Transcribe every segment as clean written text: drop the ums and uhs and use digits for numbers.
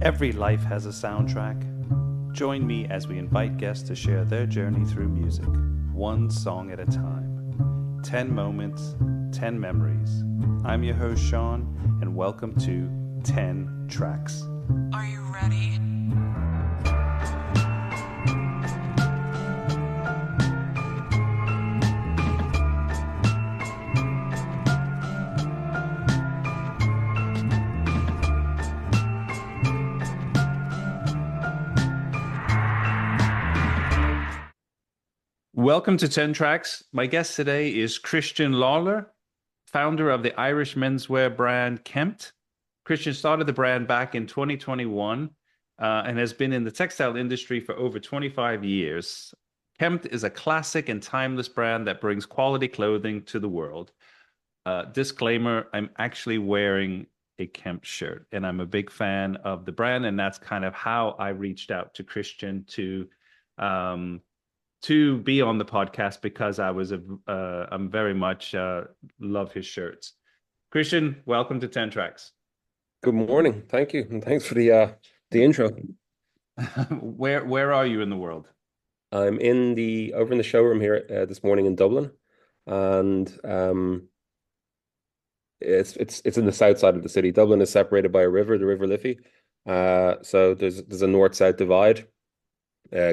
Every life has a soundtrack. Join me as we invite guests to share their journey through music, one song at a time. 10 moments, 10 memories. I'm your host, Sean, and welcome to 10 Tracks. Are you ready? Welcome to 10 Tracks. My guest today is Christian Lawlor, founder of the Irish menswear brand Kempt. Christian started the brand back in 2021 and has been in the textile industry for over 25 years. Kempt is a classic and timeless brand that brings quality clothing to the world. Disclaimer, I'm actually wearing a Kempt shirt and I'm a big fan of the brand, and that's kind of how I reached out to Christian to be on the podcast because I'm very much love his shirts. Christian, welcome to 10 Tracks. Good morning. Thank you. And thanks for the intro. Where are you in the world? I'm over in the showroom here this morning in Dublin, and it's in the south side of the city. Dublin is separated by a river, the River Liffey. So there's a north-south divide.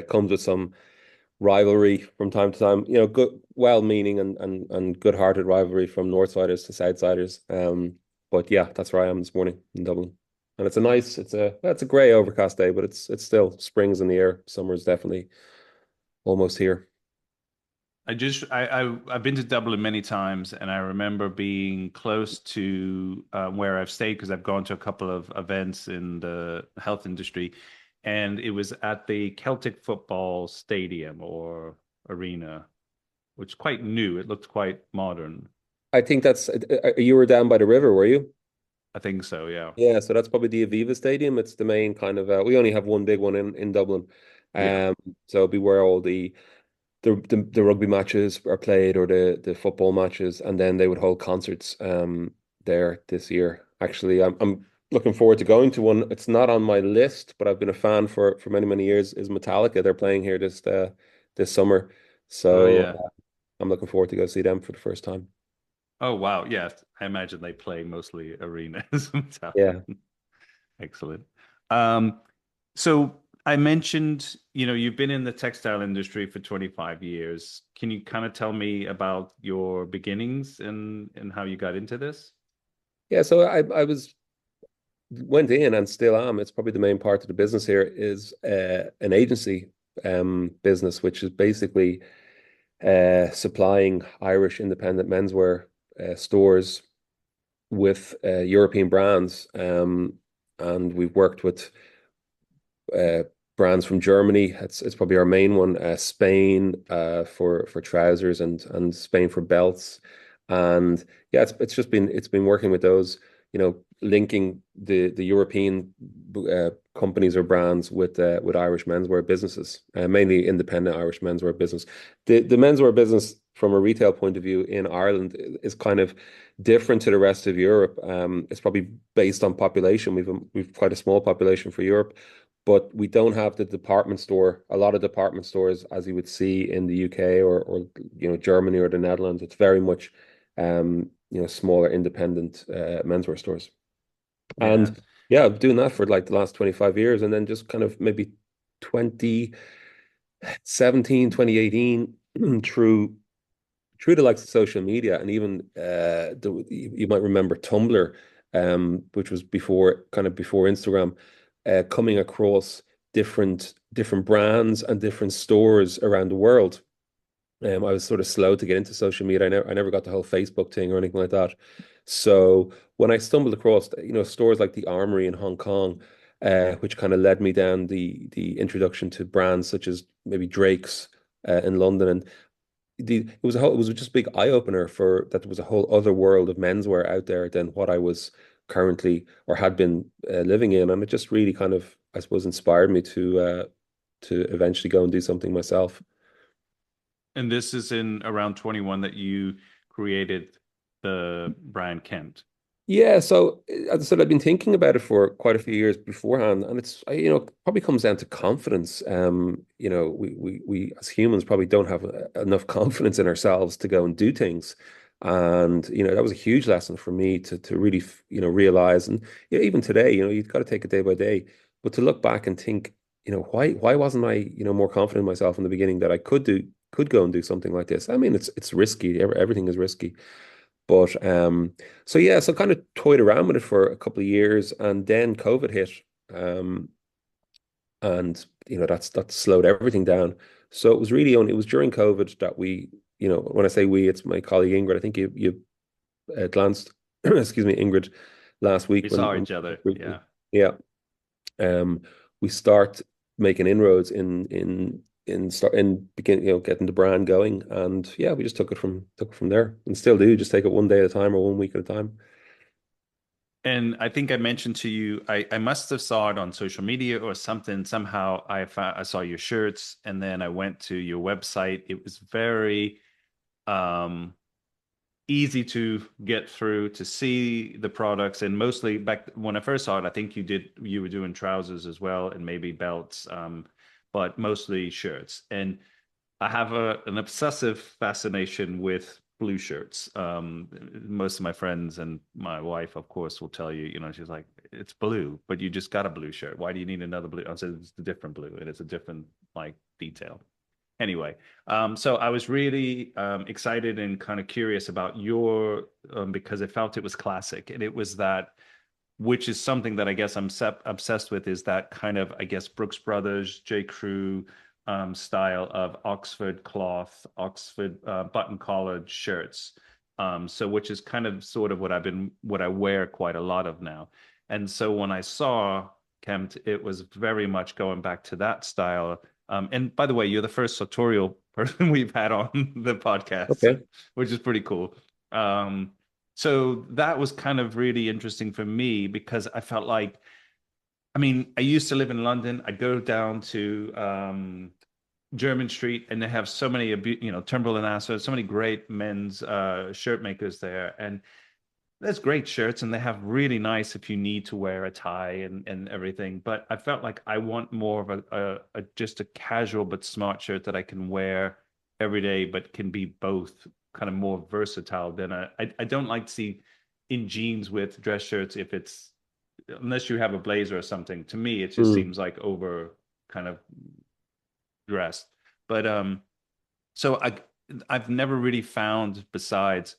Comes with some rivalry from time to time, good, well-meaning and good-hearted rivalry from Northsiders to Southsiders. But yeah, that's where I am this morning in Dublin, and it's a grey, overcast day, but it's still spring's in the air. Summer's definitely almost here. I've been to Dublin many times, and I remember being close to where I've stayed because I've gone to a couple of events in the health industry, and it was at the Celtic football stadium or arena, which is quite new. It looked quite modern. I think you were down by the river, were you? I think so, yeah. Yeah, so that's probably the Aviva Stadium. It's the main kind of we only have one big one in Dublin. Yeah. So it'll be where all the rugby matches are played, or the football matches, and then they would hold concerts there this year. Actually, I'm looking forward to going to one. It's not on my list, but I've been a fan for many years. Is Metallica? They're playing here this summer, Oh, so yeah. I'm looking forward to go see them for the first time. Oh, wow. Yes. I imagine they play mostly arenas. Yeah. Excellent. Um, so I mentioned, you've been in the textile industry for 25 years. Can you kind of tell me about your beginnings and how you got into this? Yeah, so I went in and still am. It's probably the main part of the business here is an agency business, which is basically supplying Irish independent menswear stores with European brands. And we've worked with uh, brands from Germany. It's probably our main one. Spain for trousers, and Spain for belts. And yeah, it's been working with those, linking the European companies or brands with Irish menswear businesses, mainly independent Irish menswear business. The menswear business from a retail point of view in Ireland is kind of different to the rest of Europe. It's probably based on population. We've quite a small population for Europe, but we don't have a lot of department stores as you would see in the UK or Germany or the Netherlands. It's very much smaller independent menswear stores. Yeah. And yeah, I've been doing that for like the last 25 years, and then just kind of maybe 2017, 2018 through the likes of social media, and even you might remember Tumblr, which was before Instagram, coming across different brands and different stores around the world. I was sort of slow to get into social media. I never got the whole Facebook thing or anything like that. So when I stumbled across, stores like the Armory in Hong Kong, which kind of led me down the introduction to brands such as maybe Drake's in London, and it was just a big eye opener for that there was a whole other world of menswear out there than what I was currently or had been living in, and it just really kind of, I suppose, inspired me to eventually go and do something myself. And this is in around 21 that you created the brand Kent. Yeah, so as I said, I've been thinking about it for quite a few years beforehand, and probably comes down to confidence. We as humans probably don't have enough confidence in ourselves to go and do things, and that was a huge lesson for me to really realize, and even today, you've got to take it day by day, but to look back and think, why wasn't I more confident in myself in the beginning that I could go and do something like this? I mean, it's risky. Everything is risky. But so yeah, so kind of toyed around with it for a couple of years, and then COVID hit, um, and that slowed everything down. So it was during COVID that when I say we, it's my colleague Ingrid. I think you glanced, excuse me, Ingrid, last week We saw when each other. Yeah. yeah, um, we start making inroads in begin getting the brand going, and yeah, we just took it from there, and still do just take it one day at a time or one week at a time. And I think I mentioned to you, I must have saw it on social media or something. Somehow I saw your shirts, and then I went to your website. It was very um, easy to get through to see the products, and mostly back when I first saw it, I think you were doing trousers as well and maybe belts, but mostly shirts. And I have an obsessive fascination with blue shirts. Most of my friends and my wife, of course, will tell you, she's like, it's blue, but you just got a blue shirt. Why do you need another blue? I said, it's a different blue, and it's a different like detail. Anyway, so I was really excited and kind of curious about your because I felt it was classic, and it was that, which is something that I guess I'm obsessed with, is that kind of, I guess, Brooks Brothers, J. Crew style of Oxford cloth, Oxford button collared shirts. So which is kind of sort of what I wear quite a lot of now. And so when I saw Kempt, it was very much going back to that style. And by the way, you're the first sartorial person we've had on the podcast, Okay. which is pretty cool. Um, so that was kind of really interesting for me because I felt like, I mean, I used to live in London. I'd go down to German Street, and they have so many, Turnbull and Asser, so many great men's shirt makers there. And there's great shirts, and they have really nice if you need to wear a tie and everything. But I felt like I want more of a just a casual but smart shirt that I can wear every day, but can be both kind of more versatile than I don't like to see in jeans with dress shirts if it's unless you have a blazer or something. To me, it just Mm. seems like over kind of dressed. But so I've never really found besides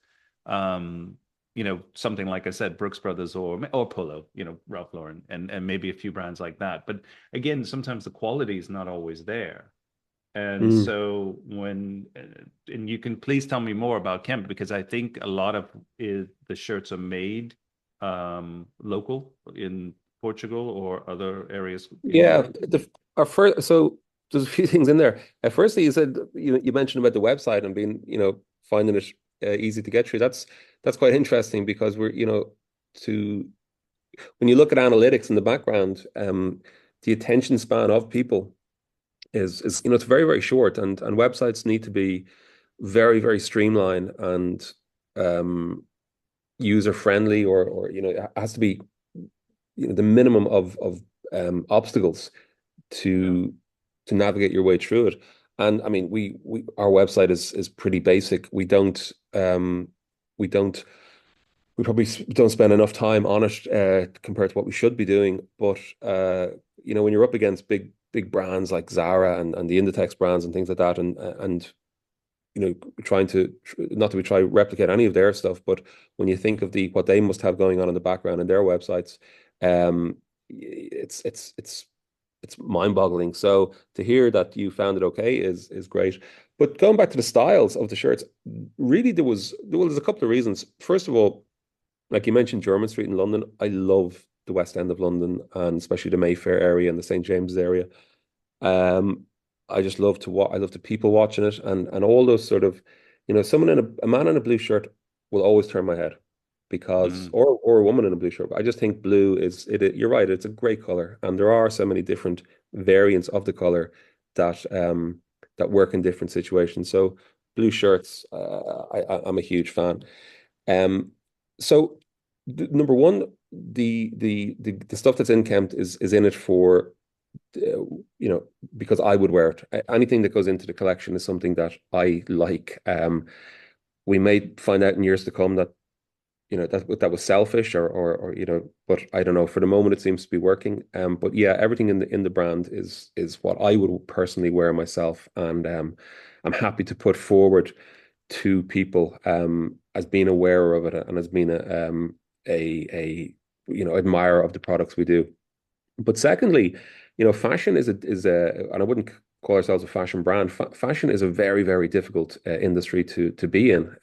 something like I said, Brooks Brothers or Polo, Ralph Lauren and maybe a few brands like that. But again, sometimes the quality is not always there. And Mm. so and you can please tell me more about Kemp because I think a lot of the shirts are made local in Portugal or other areas in Yeah, Europe. our first, so there's a few things in there. Firstly, you said you mentioned about the website and being finding it easy to get through. That's quite interesting because we're to when you look at analytics in the background, the attention span of people is it's very very short, and websites need to be very very streamlined and um, user friendly, or it has to be the minimum of obstacles Yeah. to navigate your way through it. And I mean, we our website is pretty basic. We don't we probably don't spend enough time on it compared to what we should be doing. But when you're up against big brands like Zara and the Inditex brands and things like that, and trying to not that we try to replicate any of their stuff, but when you think of the what they must have going on in the background in their websites, um, it's mind-boggling. So to hear that you found it okay is great. But going back to the styles of the shirts, really there's a couple of reasons. First of all, like you mentioned, Jermyn Street in London, I love the West End of London and especially the Mayfair area and the St. James's area. Um, I just love to watch. I love the people watching it, and all those sort of, someone in a man in a blue shirt will always turn my head because, Mm. or a woman in a blue shirt. I just think blue is it. You're right. It's a great color, and there are so many different variants of the color that work in different situations. So blue shirts, I'm a huge fan. Um, so. Number one, the stuff that's in Kempt is in it for because I would wear it. Anything that goes into the collection is something that I like. We may find out in years to come that that was selfish or but I don't know. For the moment, it seems to be working. But yeah, everything in the brand is what I would personally wear myself, and I'm happy to put forward to people as being aware of it and as being a admirer of the products we do. But secondly, fashion is a, and I wouldn't call ourselves a fashion brand. Fashion is a very, very difficult industry to be in.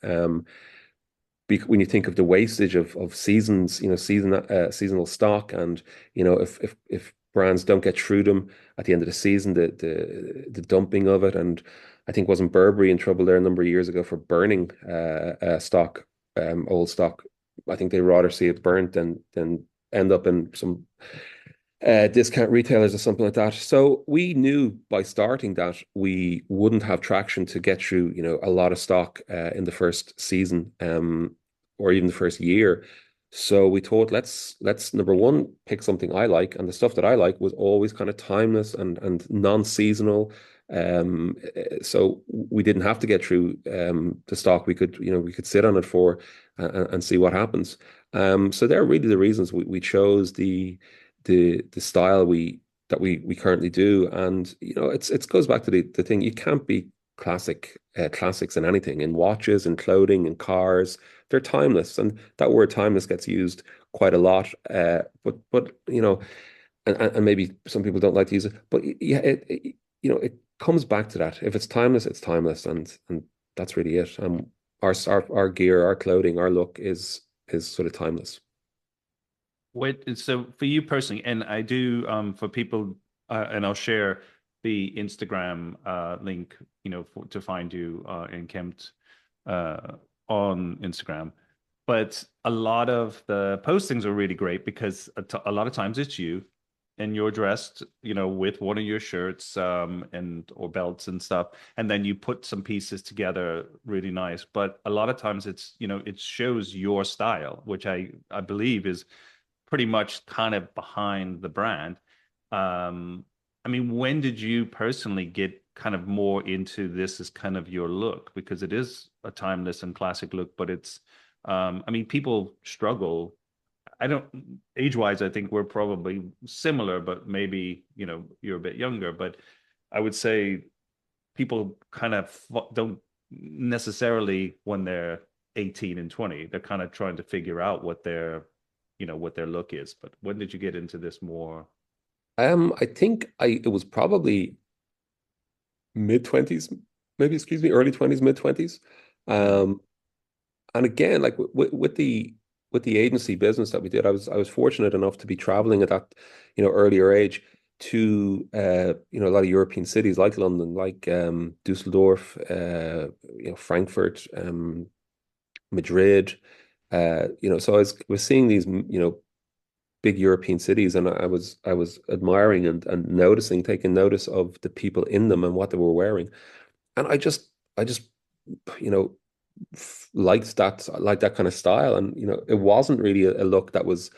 When you think of the wastage of seasons, seasonal stock, and if brands don't get through them at the end of the season, the dumping of it, and I think wasn't Burberry in trouble there a number of years ago for burning stock, old stock. I think they rather see it burnt than end up in some discount retailers or something like that. So we knew by starting that we wouldn't have traction to get through, a lot of stock in the first season, or even the first year. So we thought let's number one pick something I like, and the stuff that I like was always kind of timeless and non-seasonal. So we didn't have to get through the stock. We could sit on it for and see what happens. So they're really the reasons we chose the style we currently do. And it goes back to the thing. You can't be classics in anything, in watches and clothing and cars. They're timeless, and that word timeless gets used quite a lot. But and maybe some people don't like to use it, but yeah, it comes back to that. If it's timeless, it's timeless, and that's really it. Our gear, our clothing, our look is sort of timeless. So for you personally, and I do for people, and I'll share the Instagram link, to find you in Kempt uh, on Instagram. But a lot of the postings are really great because a lot of times it's you and you're dressed, with one of your shirts and or belts and stuff, and then you put some pieces together really nice. But a lot of times it shows your style, which I believe is pretty much kind of behind the brand. I mean, when did you personally get kind of more into this as kind of your look? Because it is a timeless and classic look, but I mean, people struggle. I don't, age-wise, I think we're probably similar, but maybe, you're a bit younger. But I would say people kind of don't necessarily when they're 18 and 20, they're kind of trying to figure out what their look is. But when did you get into this more? I think it was probably mid-20s, maybe, excuse me, early 20s, mid-20s. Mm. Um, and again, like with the agency business that we did, I was fortunate enough to be traveling at that, earlier age to a lot of European cities like London, like Dusseldorf, Frankfurt, Madrid. So I was seeing these, big European cities, and I was admiring and noticing, taking notice of the people in them and what they were wearing, and I just you know liked that kind of style, and it wasn't really a look that was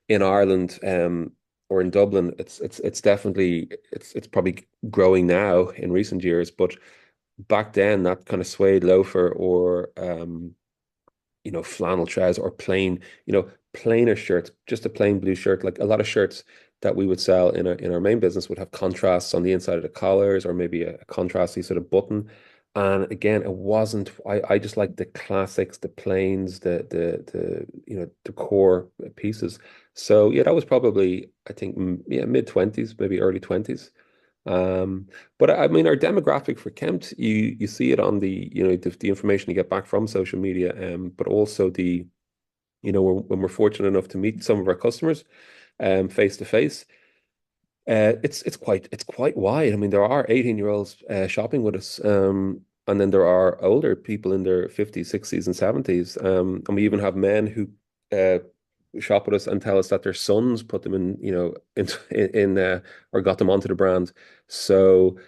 in Ireland or in Dublin. It's definitely it's probably growing now in recent years, but back then that kind of suede loafer or flannel trousers or plainer shirts, just a plain blue shirt. Like a lot of shirts that we would sell in our main business would have contrasts on the inside of the collars or maybe a contrasty sort of button. And again, it wasn't, I just like the classics, the plains, the core pieces. So yeah, that was probably, I think, yeah, mid-20s, maybe early 20s. Um, but I mean, our demographic for Kempt, you see it on the information you get back from social media, but also when we're fortunate enough to meet some of our customers, face to face, it's quite wide. I mean, there are 18-year-olds shopping with us, and then there are older people in their 50s, 60s, and 70s, and we even have men who shop with us and tell us that their sons put them in, or got them onto the brand. So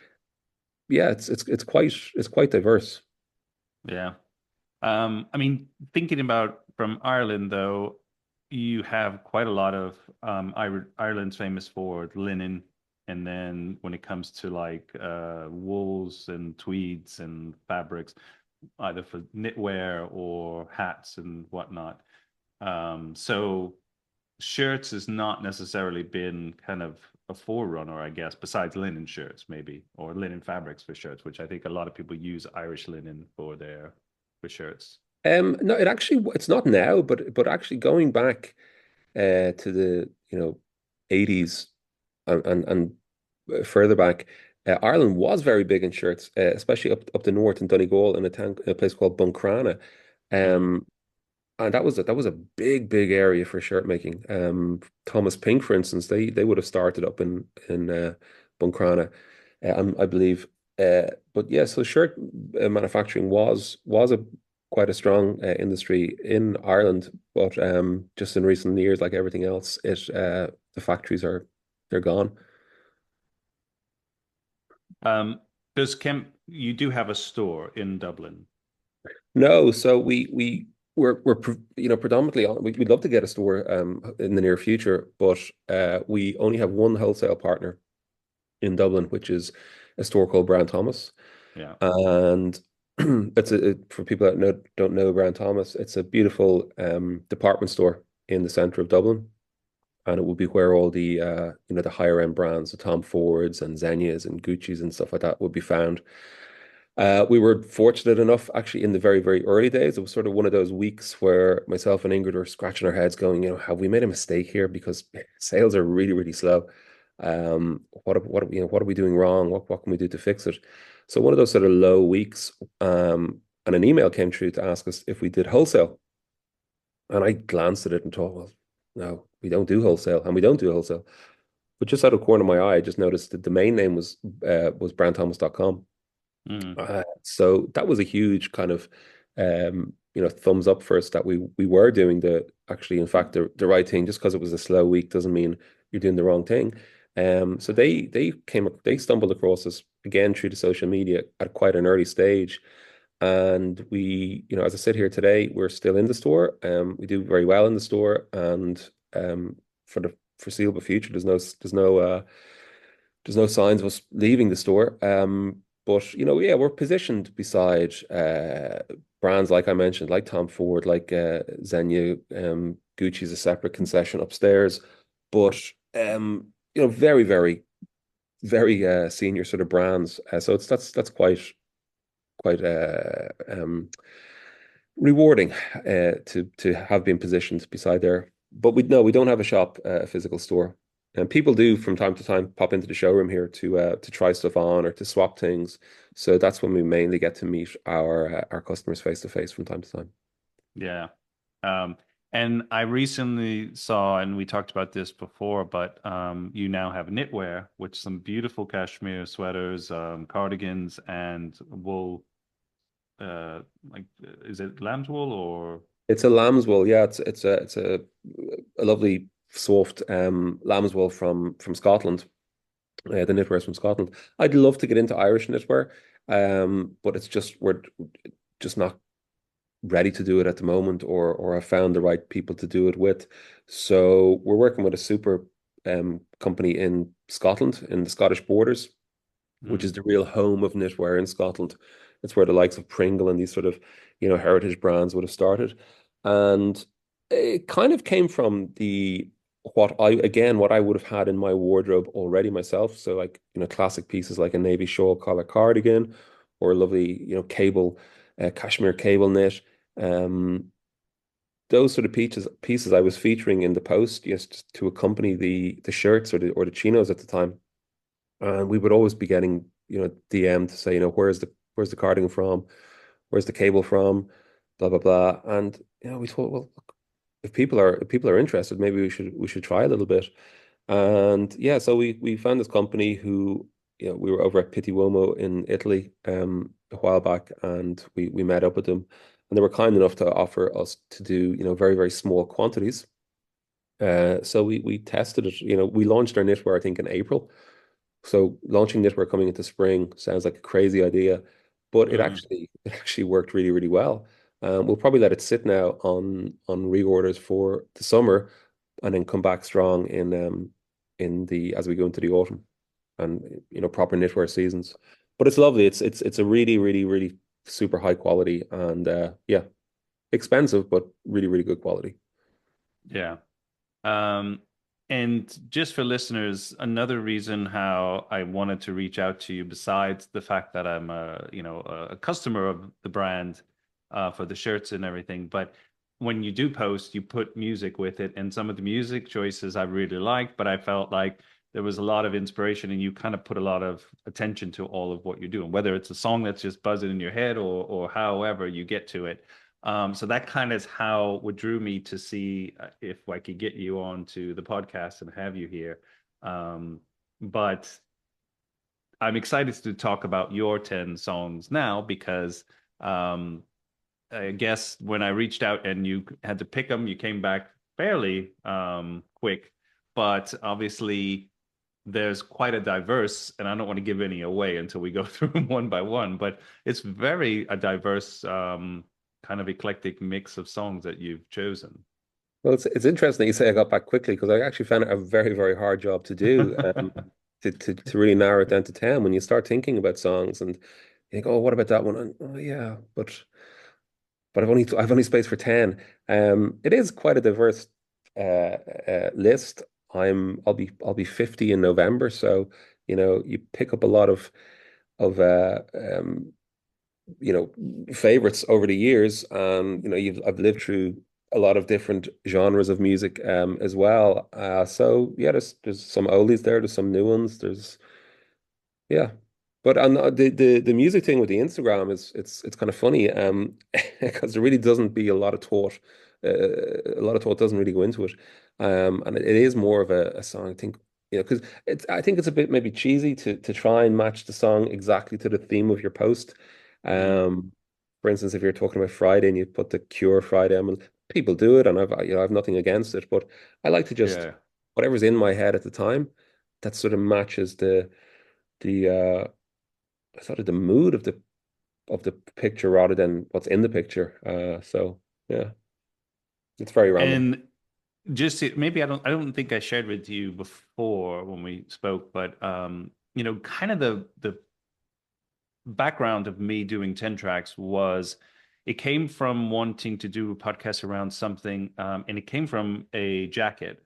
yeah, it's quite diverse. Yeah. I mean, thinking about from Ireland though, you have quite a lot of Ireland's famous for linen, and then when it comes to like wools and tweeds and fabrics, either for knitwear or hats and whatnot. So shirts has not necessarily been kind of a forerunner, I guess, besides linen shirts, maybe, or linen fabrics for shirts, which I think a lot of people use Irish linen for their for shirts. No, it's not now, but actually going back to the 80s and further back, Ireland was very big in shirts, especially up the north in Donegal in a place called Buncrana. Mm. Um, and that was a big area for shirt making. Thomas Pink, for instance, they would have started up in Buncrana, I believe. But yeah, so shirt manufacturing was a quite a strong industry in Ireland, but just in recent years, like everything else, it the factories they're gone. Um, does Kemp, you do have a store in Dublin? No, so we're predominantly we'd love to get a store in the near future, but we only have one wholesale partner in Dublin, which is a store called Brown Thomas. Yeah. And for people that don't know Brown Thomas, it's a beautiful department store in the center of Dublin. And it will be where all the the higher end brands, the Tom Fords and Zennias and Gucci's and stuff like that would be found. We were fortunate enough, actually, in the very early days. It was sort of one of those weeks where myself and Ingrid were scratching our heads, going, have we made a mistake here? Because sales are really slow. What are we doing wrong? What can we do to fix it? So one of those sort of low weeks, and an email came through to ask us if we did wholesale. And I glanced at it and thought, well, no, we don't do wholesale, and we don't do wholesale. But just out of the corner of my eye, I just noticed the domain name was brownthomas.com. Mm. So that was a huge kind of thumbs up for us that we were doing the actually in fact the right thing. Just because it was a slow week doesn't mean you're doing the wrong thing. So they stumbled across us again through the social media at quite an early stage. And as I sit here today, we're still in the store. We do very well in the store, and for the foreseeable future, there's no signs of us leaving the store. But yeah, we're positioned beside brands like I mentioned, like Tom Ford, like Zegna. Gucci's a separate concession upstairs, but very senior sort of brands. So that's quite rewarding to have been positioned beside there. But we don't have a shop, a physical store. And people do from time to time pop into the showroom here to try stuff on or to swap things. So that's when we mainly get to meet our customers face to face from time to time. Yeah. Um, and I recently saw, and we talked about this before, but you now have knitwear, which some beautiful cashmere sweaters, cardigans, and wool. Like, is it lamb's wool or? It's a lamb's wool, yeah. It's a lovely soft lamb's wool from Scotland. The knitwear's from Scotland. I'd love to get into Irish knitwear, but we're just not ready to do it at the moment, or have found the right people to do it with. So we're working with a super company in Scotland, in the Scottish Borders, which is Mm. the real home of knitwear in Scotland. It's where the likes of Pringle and these sort of, heritage brands would have started. And it kind of came from what I would have had in my wardrobe already myself. So like, classic pieces like a navy shawl collar cardigan or a lovely, cashmere cable knit. Um, those sort of pieces I was featuring in the post just to accompany the shirts or the chinos at the time. And we would always be getting, DM to say, where's the cardigan from? Where's the cable from? Blah blah blah. And we thought, well, if people are interested, maybe we should try a little bit. And yeah, so we found this company who, we were over at Pitti Uomo in Italy a while back, and we met up with them, and they were kind enough to offer us to do, very small quantities. So we tested it. We launched our knitwear, I think, in April. So launching knitwear coming into spring sounds like a crazy idea, but it Mm. actually it actually worked really well. We'll probably let it sit now on reorders for the summer, and then come back strong in the as we go into the autumn and proper knitwear seasons. But it's lovely. It's a really really really super high quality and yeah, expensive but really really good quality. Yeah. Um, and just for listeners, another reason how I wanted to reach out to you, besides the fact that I'm a customer of the brand for the shirts and everything, but when you do post, you put music with it, and some of the music choices I really liked, but I felt like there was a lot of inspiration, and you kind of put a lot of attention to all of what you're doing, whether it's a song that's just buzzing in your head or however you get to it. So that kind of is how what drew me to see if I could get you on to the podcast and have you here. But I'm excited to talk about your 10 songs now because um, I guess when I reached out and you had to pick them, you came back fairly quick. But obviously, there's quite a diverse, and I don't want to give any away until we go through them one by one, but it's very a diverse kind of eclectic mix of songs that you've chosen. Well, it's interesting that you say I got back quickly because I actually found it a very, very hard job to do, to really narrow it down to 10 when you start thinking about songs and you think, oh, what about that one? And, oh, yeah, I've only space for 10. It is quite a diverse list. I'll be 50 in November, so you pick up a lot of you know, favorites over the years. And I've lived through a lot of different genres of music as well. So yeah, there's some oldies there, there's some new ones, there's yeah. But on the music thing with the Instagram is it's kind of funny because there really doesn't be a lot of thought doesn't really go into it. And it is more of a song, I think, because I think it's a bit maybe cheesy to try and match the song exactly to the theme of your post. Mm, For instance, if you're talking about Friday and you put the Cure Friday, I mean, people do it, and I've nothing against it, but I like to just yeah. whatever's in my head at the time that sort of matches the sort of the mood of the picture rather than what's in the picture. So yeah, it's very random. And maybe I don't think I shared with you before when we spoke, but kind of the background of me doing 10 tracks was it came from wanting to do a podcast around something, and it came from a jacket.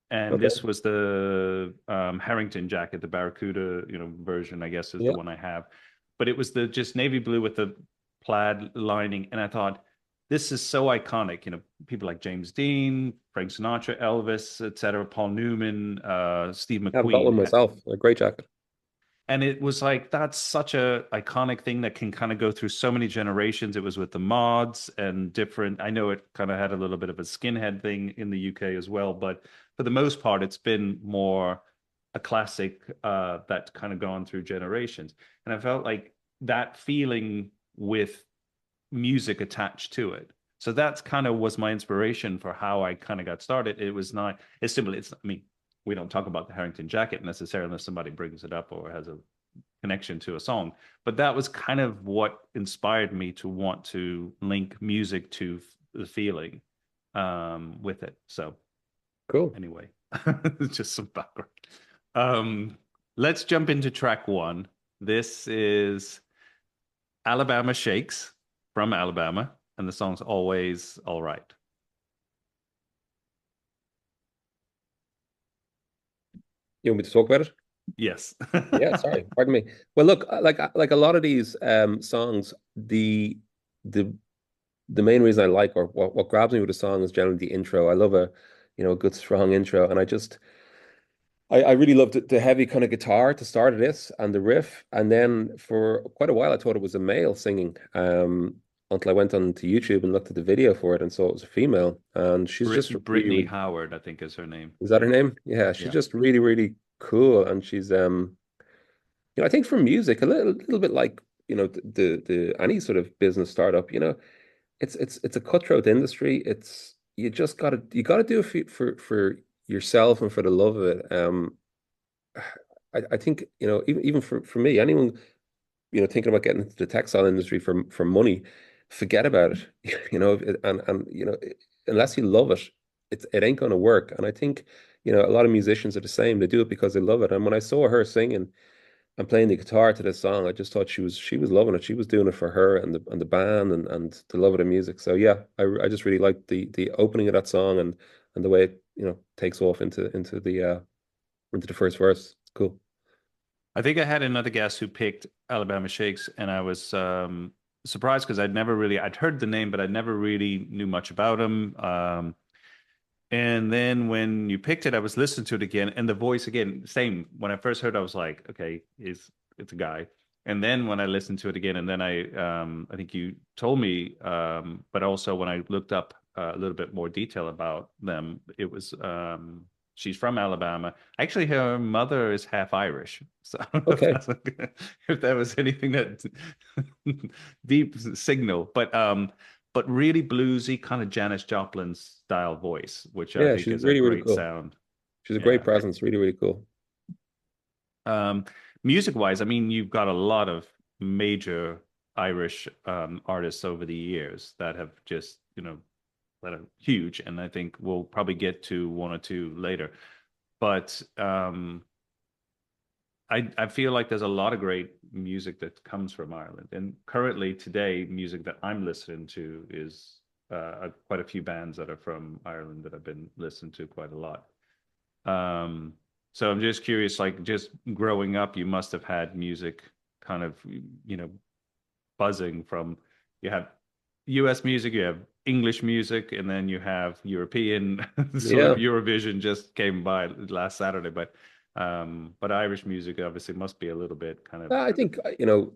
And Okay. this was the Harrington jacket, the Barracuda, version, I guess, is the Yeah. one I have. But it was the just navy blue with the plaid lining, and I thought this is so iconic. People like James Dean, Frank Sinatra, Elvis, etc., Paul Newman, Steve I've got one McQueen. myself. A great jacket. And it was like that's such a iconic thing that can kind of go through so many generations. It was with the mods and different. I know it kind of had a little bit of a skinhead thing in the UK as well, but for the most part, it's been more a classic that's kind of gone through generations. And I felt like that feeling with music attached to it. So that's kind of was my inspiration for how I kind of got started. It was not it's simple. I mean, we don't talk about the Harrington jacket necessarily unless somebody brings it up or has a connection to a song. But that was kind of what inspired me to want to link music to the feeling with it. So Cool. anyway, just some background. Um, let's jump into track one. This is Alabama Shakes from Alabama, and the song's Always All Right. You want me to talk about it? Yes. Yeah, sorry, pardon me. Well, look, like a lot of these songs, the the main reason I like or what grabs me with a song is generally the intro. I love a good strong intro, and I really loved the heavy kind of guitar to start this and the riff, and then for quite a while I thought it was a male singing, until I went onto YouTube and looked at the video for it and saw it was a female, and she's just really, Brittany really, Howard, I think is her name. is that her name? Yeah, she's Yeah. just really, really cool, and she's I think for music, a little bit like, the any sort of business startup, it's a cutthroat industry. It's you gotta do it for yourself and for the love of it. I think, even for me, anyone, thinking about getting into the textile industry for money, forget about it. And unless you love it, it ain't going to work. And I think, a lot of musicians are the same. They do it because they love it. And when I saw her singing and playing the guitar to this song, I just thought she was loving it. She was doing it for her and the band and the love of the music. So yeah, I just really liked the opening of that song and the way it, takes off into the first verse. It's cool. I think I had another guest who picked Alabama Shakes, and I was surprised because I'd heard the name, but I never really knew much about him. And then when you picked it, I was listening to it again, and the voice again, same. When I first heard, it, I was like, okay, it's a guy. And then when I listened to it again, and then I think you told me, but also when I looked up a little bit more detail about them, it was she's from Alabama. Actually, her mother is half Irish, so I don't know if Okay. if that was anything that deep signal, but really bluesy, kind of Janis Joplin style voice, which I Yeah, think she's is a really, really great cool. sound. She's a great Yeah. presence. Really, really cool. Um, Music wise, I mean, you've got a lot of major Irish artists over the years that have just, that are huge. And I think we'll probably get to one or two later. But I feel like there's a lot of great music that comes from Ireland. And currently today, music that I'm listening to is quite a few bands that are from Ireland that I've been listening to quite a lot. Um, so I'm just curious, like just growing up, you must have had music kind of, you know, buzzing from you have US music, you have English music, and then you have European sort of Yeah. Eurovision just came by last Saturday, but Irish music obviously must be a little bit kind of I think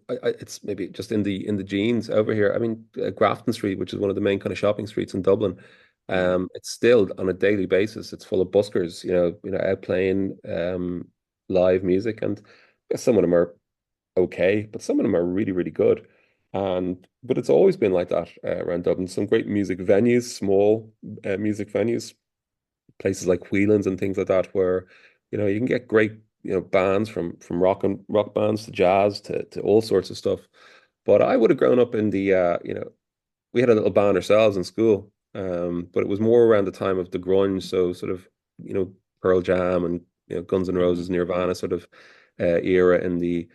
it's maybe just in the genes over here. I mean, Grafton Street, which is one of the main kind of shopping streets in Dublin, mm, it's still on a daily basis. It's full of buskers, out playing live music, and some of them are okay, but some of them are really, really good. And but it's always been like that around Dublin. Some great music venues, small music venues, places like Whelan's and things like that, where you can get great bands from rock bands to jazz to all sorts of stuff. But I would have grown up in the we had a little band ourselves in school, but it was more around the time of the grunge, so sort of Pearl Jam and Guns N' mhm. Roses, Nirvana sort of era in the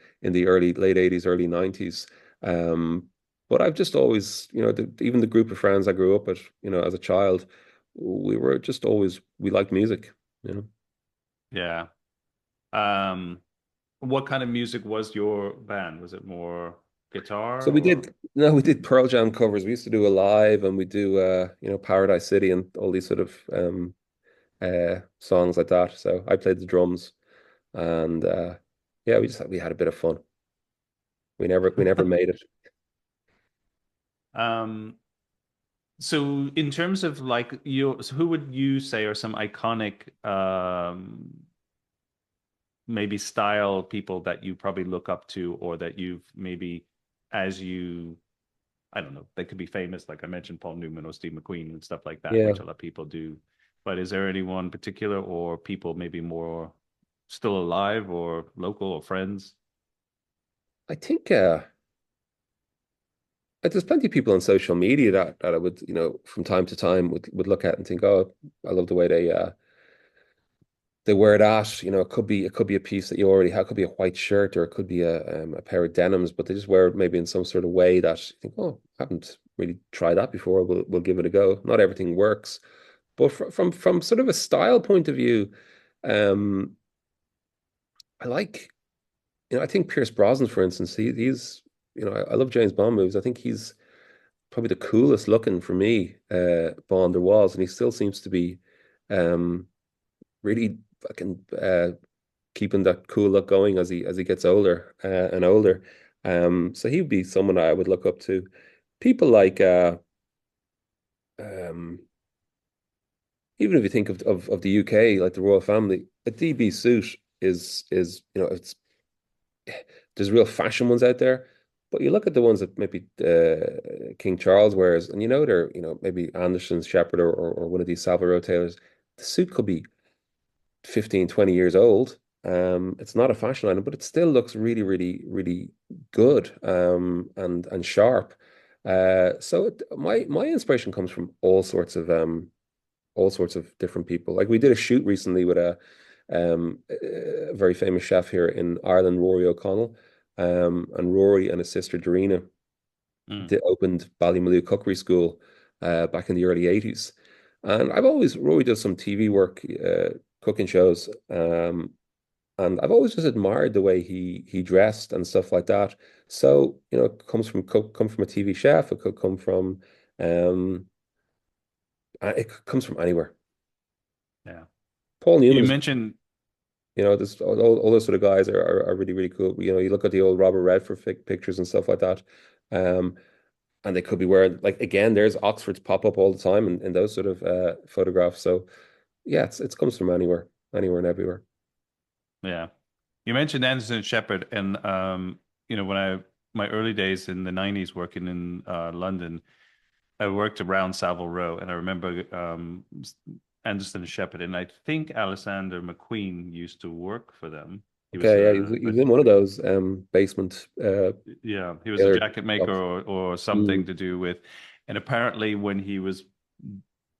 early late 80s, early 90s. Um, but I've just always, even the group of friends I grew up with, as a child, we liked music. Yeah. Um, what kind of music was your band? Was it more So guitar we or? did no, we did Pearl Jam covers. We used to do Alive and we do Paradise City and all these sort of songs like that. So I played the drums and yeah, we had a bit of fun. We never made it. Um, so in terms of like so who would you say are some iconic maybe style people that you probably look up to or that you've maybe as you I don't know, they could be famous, like I mentioned Paul Newman or Steve McQueen and stuff like that, Yeah. which a lot of people do. But is there anyone particular or people maybe more still alive or local or friends? I think there's plenty of people on social media that I would, from time to time would look at and think, oh, I love the way they wear that. It could be a piece that you already have, it could be a white shirt or it could be a pair of denims, but they just wear it maybe in some sort of way that you think, oh, I haven't really tried that before. We'll give it a go. Not everything works, but from sort of a style point of view, um, I like, I think Pierce Brosnan, for instance, he's, I love James Bond movies. I think he's probably the coolest looking for me Bond there was, and he still seems to be um, really fucking keeping that cool look going as he gets older and older. So he'd be someone I would look up to. People like um, even if you think of the UK, like the royal family, a DB suit is there's real fashion ones out there, but you look at the ones that maybe King Charles wears, and they're maybe Anderson's Shepherd or one of these Savile Row tailors. The suit could be 15, 20 years old. It's not a fashion item, but it still looks really, really, really good and sharp. My inspiration comes from all sorts of different people. Like we did a shoot recently with a very famous chef here in Ireland, Rory O'Connell, and Rory and his sister Dorina Mm. did, opened Ballymaloe Cookery School back in the early 80s. And I've always Rory does some TV work, cooking shows, and I've always just admired the way he dressed and stuff like that. So, it come from a TV chef, it could come from um it comes from anywhere. Yeah. Paul You Newman's, mentioned, this all those sort of guys are really, really cool. You look at the old Robert Redford pictures and stuff like that. Um, and they could be wearing, like, again, there's Oxfords pop up all the time in those sort of photographs. So yeah, it comes from anywhere, anywhere and everywhere. yeah, you mentioned Anderson Shepherd, and when my early days in the '90s working in London, I worked around Savile Row, and I remember Anderson Shepherd, and I think Alexander McQueen used to work for them. He was Okay, yeah, he was in one of those basement yeah, he was a tailor jacket maker shops. or Mm. something to do with, and apparently when he was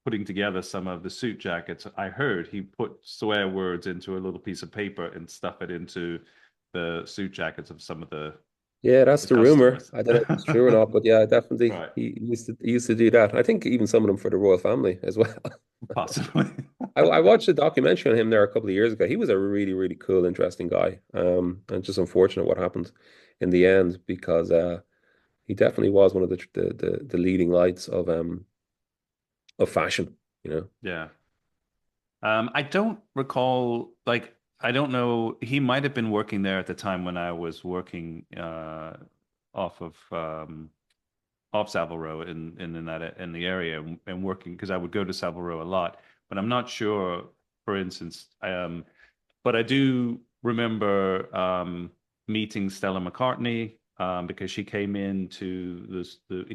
putting together some of the suit jackets, I heard he put swear words into a little piece of paper and stuff it into the suit jackets of some of Yeah, that's the the rumor. customers. I don't know if it's true or not, but yeah, definitely Right, he used to do that. I think even some of them for the royal family as well. possibly. I watched a documentary on him there a couple of years ago. He was a really, really cool, interesting guy. And just unfortunate what happened in the end because he definitely was one of the leading lights of fashion, you know. Yeah. I don't recall, like, I don't know. He might have been working there at the time when I was working off of off Savile Row in the area and working because I would go to Savile Row a lot, but I'm not sure. For instance, but I do remember meeting Stella McCartney because she came into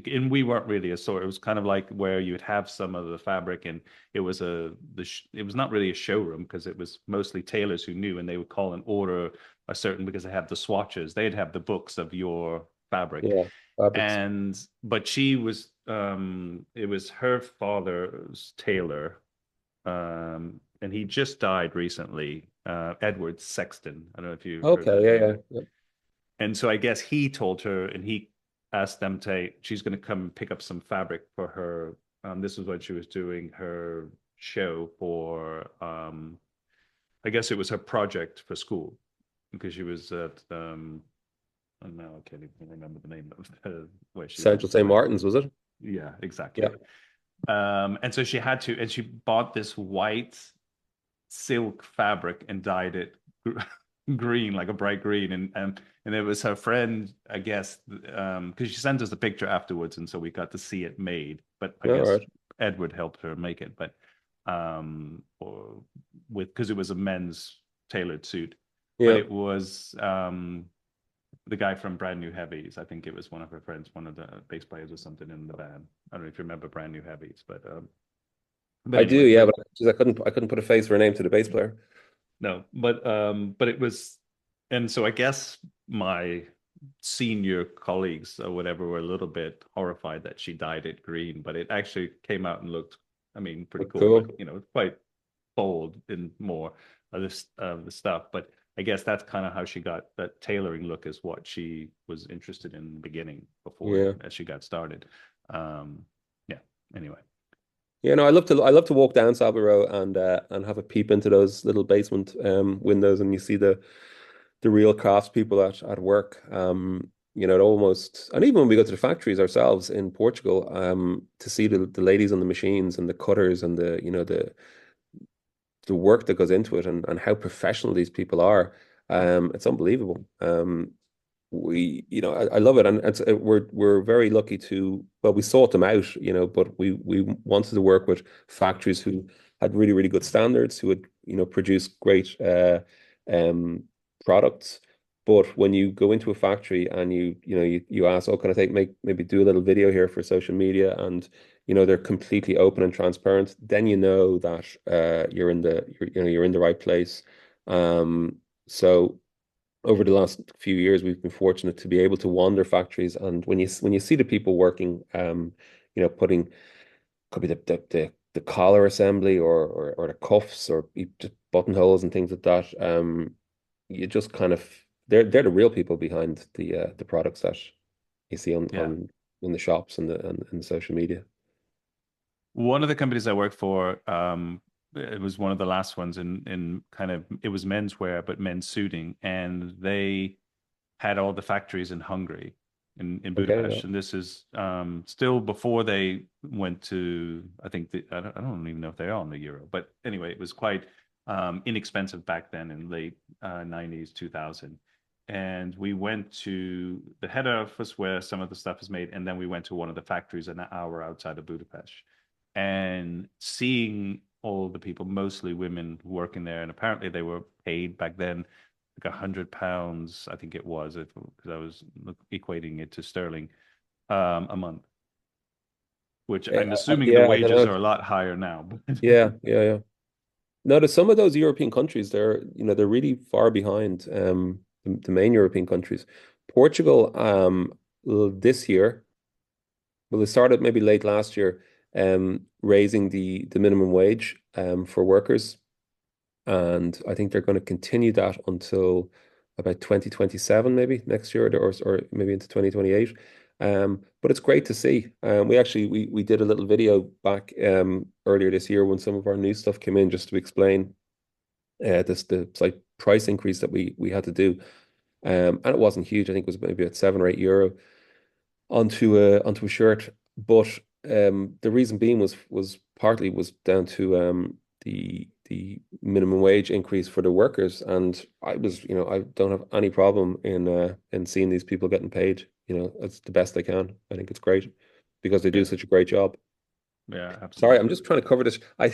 and we weren't really a store. It was kind of like where you would have some of the fabric, and it was not really a showroom because it was mostly tailors who knew, and they would call and order a certain because they have the swatches. They'd have the books of your fabric, Yeah, fabrics. and but she was it was her father's tailor, and he just died recently. Edward Sexton. I don't know if you heard Okay, that yeah, name. yeah, yeah. And so I guess he told her, and he asked them to. She's going to come and pick up some fabric for her. This was when she was doing her show for. I guess it was her project for school because she was at. And now I can't even remember the name of where she Central went. St. But Martin's, was it? yeah, Yeah. exactly. And so she had to, and she bought this white silk fabric and dyed it green, like a bright green. And it was her friend, I guess, because she sent us a picture afterwards, and so we got to see it made. But I All guess right. Edward helped her make it, but or with because it was a men's tailored suit, but Yeah. it was the guy from Brand New Heavies. I think it was one of her friends, one of the bass players or something in the band. I don't know if you remember Brand New Heavies, but I do, anyway, yeah, but but I couldn't put a face or a name to the bass player. no, but it was, and so I guess my senior colleagues or whatever were a little bit horrified that she dyed it green, but it actually came out and looked, I mean, pretty But cool, cool. but quite bold in more of this the stuff. But I guess that's kind of how she got that tailoring look is what she was interested in the beginning before Yeah. as she got started. Um, yeah. Anyway. Yeah, no, I love to walk down Savile Row and have a peep into those little basement windows, and you see the real craftspeople at work. It almost, and even when we go to the factories ourselves in Portugal, to see the ladies on the machines and the cutters and the work that goes into it, and how professional these people are, it's unbelievable. I love it, and we're very lucky to, well, we sought them out, but we wanted to work with factories who had really, really good standards, who would, produce great um products. But when you go into a factory and you ask, oh, can I maybe do a little video here for social media, and they're completely open and transparent, then you know that you're in the right place. So over the last few years, we've been fortunate to be able to wander factories, and when you see the people working, putting could be the collar assembly or the cuffs or just buttonholes and things like that. You just kind of they're the real people behind the products that you see Yeah. on in the shops and the social media. One of the companies I worked for, it was one of the last ones in kind of it was menswear, but men's suiting, and they had all the factories in Hungary, in Okay, yeah. Budapest, and this is still before they went to. I think I don't even know if they're on the euro, but anyway, it was quite inexpensive back then in late 90s, 2000. And we went to the head office where some of the stuff is made, and then we went to one of the factories an hour outside of Budapest and seeing all the people, mostly women, working there, and apparently they were paid back then like £100, I think it was, because I was equating it to sterling a month, which I'm assuming the Yeah, I don't wages know. are a lot higher now. Yeah, yeah, yeah. No, to some of those European countries, they're really far behind the main European countries. Portugal, this year, well, they started maybe late last year, raising the minimum wage for workers, and I think they're going to continue that until about 2027, maybe next year, or maybe into 2028. But it's great to see. We did a little video back earlier this year when some of our new stuff came in, just to explain this the slight price increase that we had to do. And it wasn't huge. I think it was maybe at €7 or €8 onto a shirt. But the reason being was partly was down to the minimum wage increase for the workers. And I don't have any problem in seeing these people getting paid. It's the best they can. I think it's great because they do Yeah, such a great job. yeah, Sorry, I'm absolutely. just trying to cover this. I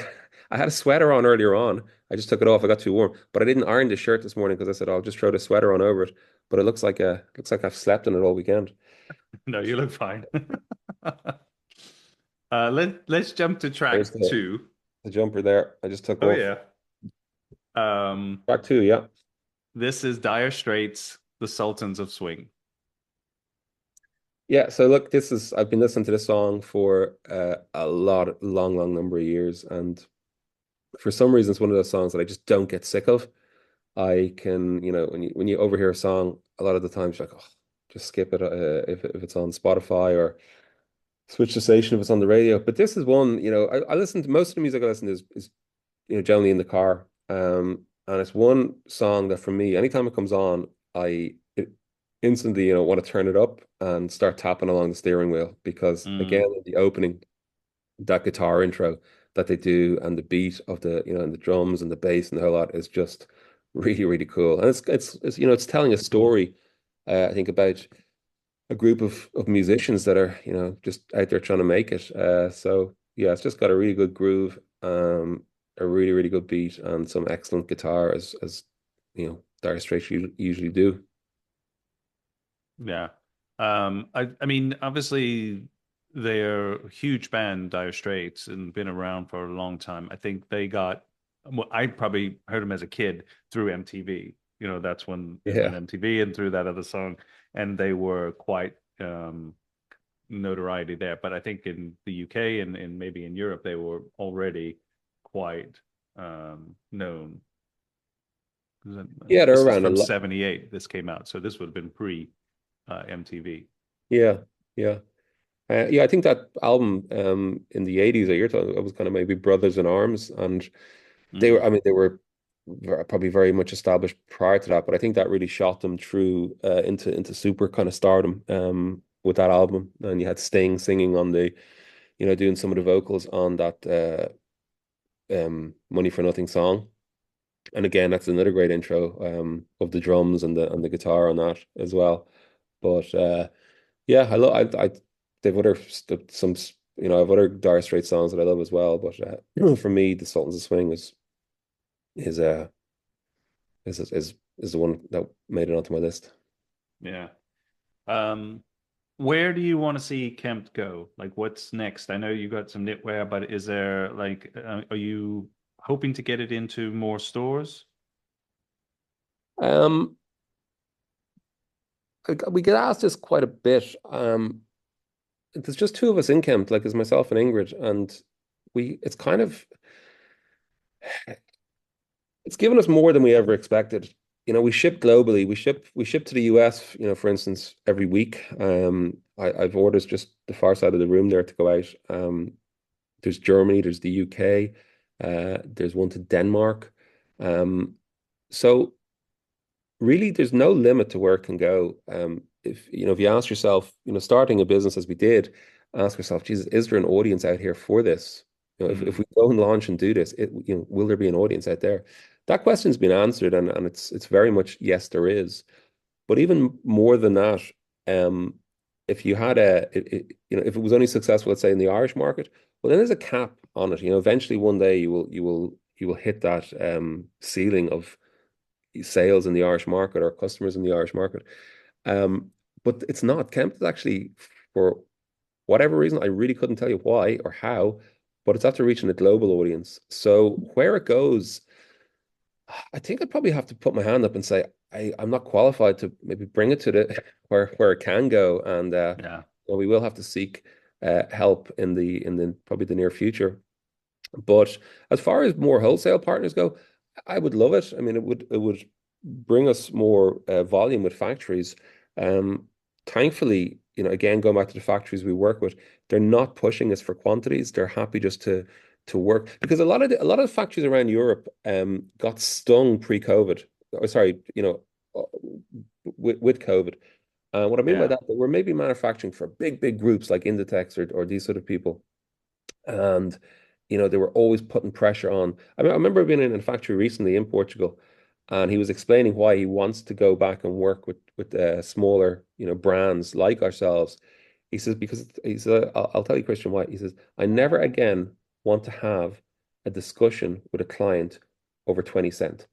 had a sweater on earlier on. I just took it off. I got too warm, but I didn't iron the shirt this morning because I said I'll just throw the sweater on over it. But it looks like I've slept in it all weekend. No, you look fine. Let's jump to There's track the, two. the jumper there. I just took Oh off. yeah. Um, Track two, yeah. this is Dire Straits, the Sultans of Swing. Yeah, so look, I've been listening to this song for long number of years, and for some reason, it's one of those songs that I just don't get sick of. I can, when you overhear a song, a lot of the times you're like, oh, just skip it if it's on Spotify or switch the station if it's on the radio. But this is one, I listen to most of the music I listen to is generally in the car. And it's one song that for me, anytime it comes on, instantly, want to turn it up and start tapping along the steering wheel because again, Mm, in the opening, that guitar intro that they do and the beat of and the drums and the bass and the whole lot is just really, really cool. And it's telling a story, I think about a group of musicians that are, just out there trying to make it. So yeah, it's just got a really good groove, a really, really good beat, and some excellent guitar as Dire Straits usually do. yeah. I mean, obviously they're a huge band, Dire Straits, and been around for a long time. I think they got, well, I probably heard them as a kid through MTV. That's when Yeah. MTV and through that other song, and they were quite notoriety there. But I think in the UK and maybe in Europe, they were already quite known. Yeah, they're This is around a from lot. '78. This came out, so this would have been pre MTV. Yeah, yeah. Yeah, I think that album in the 80s that you're talking about was kind of maybe Brothers in Arms, and Mm. I mean, they were probably very much established prior to that, but I think that really shot them through into super kind of stardom with that album. And you had Sting singing on doing some of the vocals on that Money for Nothing song. And again, that's another great intro of the drums and the guitar on that as well. But yeah, I love I they've other some I have other Dire Straits songs that I love as well. But for me, the Sultans of Swing is uh is the one that made it onto my list. Yeah. Um, where do you want to see Kempt go? Like, what's next? I know you got some knitwear, but is there like, are you hoping to get it into more stores? Um, we get asked this quite a bit. There's just two of us in Kempt, like, it's myself and Ingrid, and it's kind of, it's given us more than we ever expected. We ship globally. We ship to the US, for instance, every week. I've orders just the far side of the room there to go out. There's Germany, there's the UK, there's one to Denmark. So really, there's no limit to where it can go. If you ask yourself, starting a business as we did, ask yourself, Jesus, is there an audience out here for this? If Mm. we go and launch and do this, will there be an audience out there? That question's been answered, and it's very much yes, there is. But even more than that, um, if you had if it was only successful, let's say in the Irish market, well, then there's a cap on it. Eventually one day you will hit that ceiling of sales in the Irish market or customers in the Irish market. Um, but it's not. Kempt is actually, for whatever reason, I really couldn't tell you why or how, but it's after reaching a global audience. So where it goes, I think I'd probably have to put my hand up and say I'm not qualified to maybe bring it to the where it can go, and Yeah. we will have to seek help in the probably the near future. But as far as more wholesale partners go, I would love it. I mean, it would bring us more volume with factories. Um, Thankfully, again, going back to the factories we work with, they're not pushing us for quantities. They're happy just to work, because a lot of factories around Europe got stung pre-COVID. Or sorry, with COVID. What I mean by Yeah. that, they were maybe manufacturing for big groups like Inditex or these sort of people, and they were always putting pressure on. I mean, I remember being in a factory recently in Portugal, and he was explaining why he wants to go back and work with smaller brands like ourselves. He says, because he said, I'll tell you, Christian, why. He says, I never again want to have a discussion with a client over 20 cent.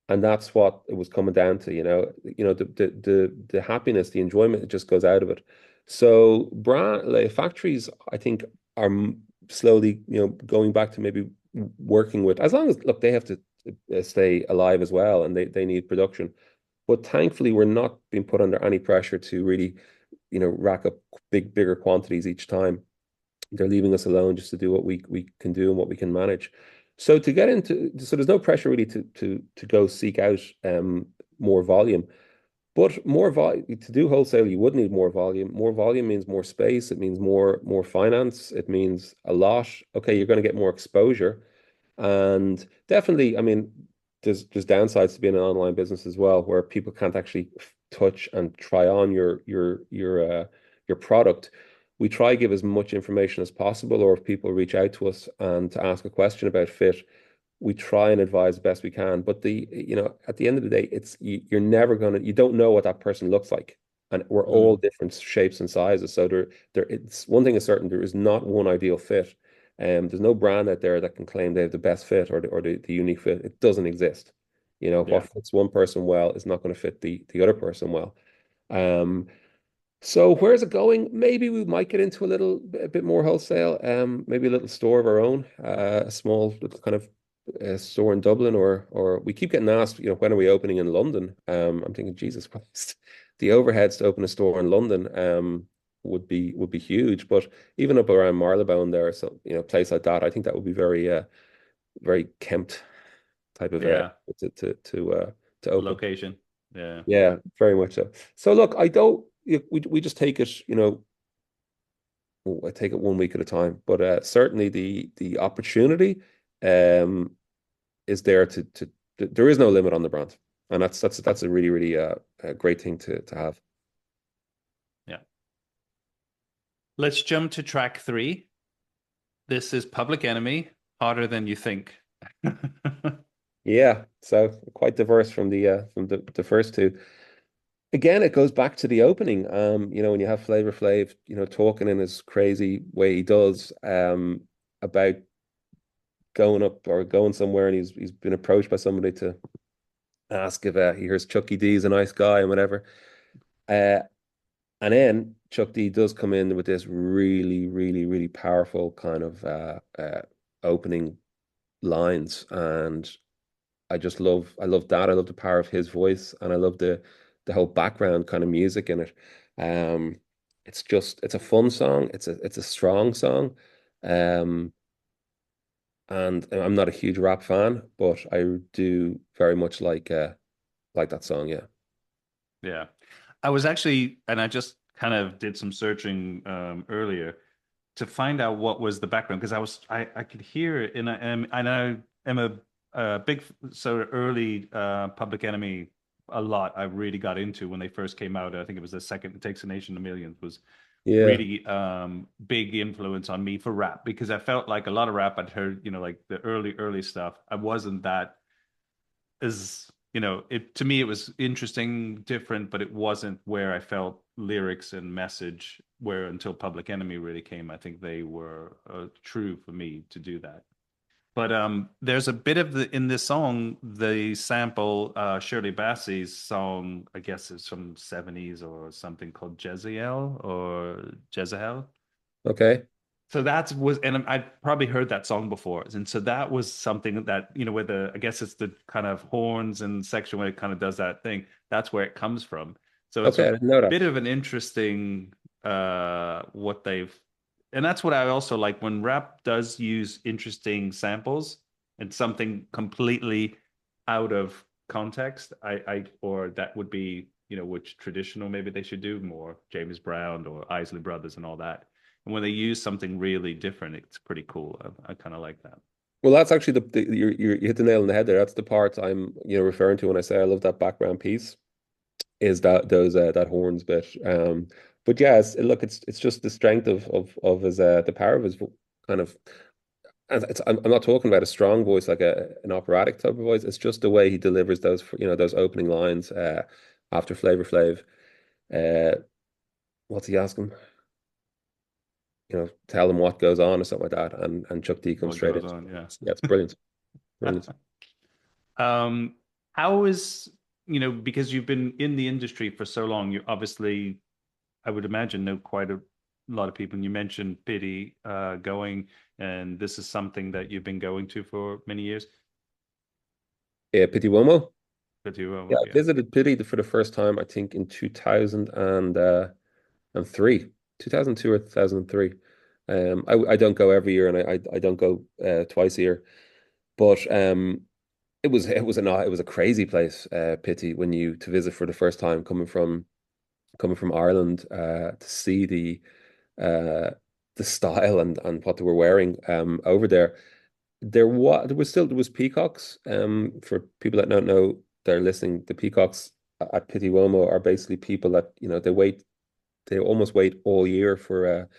And that's what it was coming down to, the happiness, the enjoyment, it just goes out of it. So factories, I think, are slowly, going back to maybe working with, as long as, look, they have to stay alive as well, and they need production. But thankfully, we're not being put under any pressure to really, rack up bigger quantities each time. They're leaving us alone just to do what we can do and what we can manage. So there's no pressure really to go seek out more volume. But more volume to do wholesale, you would need more volume. More volume means more space. It means more finance. It means a lot. Okay, you're going to get more exposure, and definitely, I mean, there's downsides to being an online business as well, where people can't actually touch and try on your product. We try give as much information as possible, or if people reach out to us and to ask a question about fit, we try and advise the best we can. But at the end of the day, you're never gonna, you don't know what that person looks like, and we're all Mm. different shapes and sizes. So it's one thing is certain: there is not one ideal fit. There's no brand out there that can claim they have the best fit or the unique fit. It doesn't exist. Yeah. What fits one person well is not going to fit the other person well. Um, so where's it going? Maybe we might get into a bit more wholesale. Maybe a little store of our own, a small little kind of store in Dublin, or we keep getting asked, when are we opening in London? I'm thinking, Jesus Christ, the overheads to open a store in London would be huge. But even up around Marylebone there, so place like that, I think that would be very Kempt type of area Yeah. to open. Location. Yeah. Yeah, very much so. So look, I don't. We just take it, I take it one week at a time. But certainly the opportunity um, is there there is no limit on the brand, and that's a really a great thing to have. Yeah. Let's jump to track three. This is Public Enemy, Harder Than You Think. Yeah, so quite diverse from the first two. Again, it goes back to the opening. When you have Flavor Flav, talking in his crazy way he does, about going up or going somewhere, and he's been approached by somebody to ask if he hears Chucky D's a nice guy and whatever. Uh, and then Chuck D does come in with this really powerful kind of opening lines, and I love that. I love the power of his voice, and I love the the whole background kind of music in it. Um, it's a fun song. It's a strong song. Um, and I'm not a huge rap fan, but I do very much like that song. Yeah. Yeah. I was actually, and I just kind of did some searching earlier to find out what was the background because I could hear it and I am a big sort of early Public Enemy a lot. I really got into when they first came out. I think it was the second It Takes a Nation of Millions was Yeah. really big influence on me for rap because I felt like a lot of rap I'd heard, like the early stuff. I wasn't that as it to me it was interesting, different, but it wasn't where I felt lyrics and message where until Public Enemy really came. I think they were true for me to do that. But there's a bit of the in this song, the sample Shirley Bassey's song, I guess it's from 70s or something called Jezeel or Jezeel. Okay. So that was, and I'd probably heard that song before. And so that was something that, where I guess it's the kind of horns and section where it kind of does that thing. That's where it comes from. So it's Okay. a I didn't know that. bit of an interesting, what they've, and that's what I also like when rap does use interesting samples and something completely out of context. Or that would be, which traditional maybe they should do more James Brown or Isley Brothers and all that. And when they use something really different, it's pretty cool. I kind of like that. Well, that's actually you hit the nail on the head there. That's the part I'm referring to when I say I love that background piece. Is that horns bit. But yeah, look, it's just the strength of his the power of his kind of. And I'm not talking about a strong voice like an operatic type of voice. It's just the way he delivers those opening lines after Flavor Flav. Uh, what's he asking? Tell them what goes on or something like that, and Chuck D comes What straight goes into on? it. Yeah. Yeah, it's brilliant, brilliant. Um, how is, because you've been in the industry for so long, you obviously, I would imagine, know quite a lot of people. And you mentioned Pity going, and this is something that you've been going to for many years. Yeah, Pity Womo. Pity, Yeah, I yeah. visited Pity for the first time, I think, in 2003, 2002 or 2003. I don't go every year, and I don't go twice a year, but it was a crazy place, Pity, when you to visit for the first time, coming from Ireland, to see uh, the style and what they were wearing over there. There was peacocks. For people that don't know, they're listening. The peacocks at Pitti Uomo are basically people that they almost wait all year for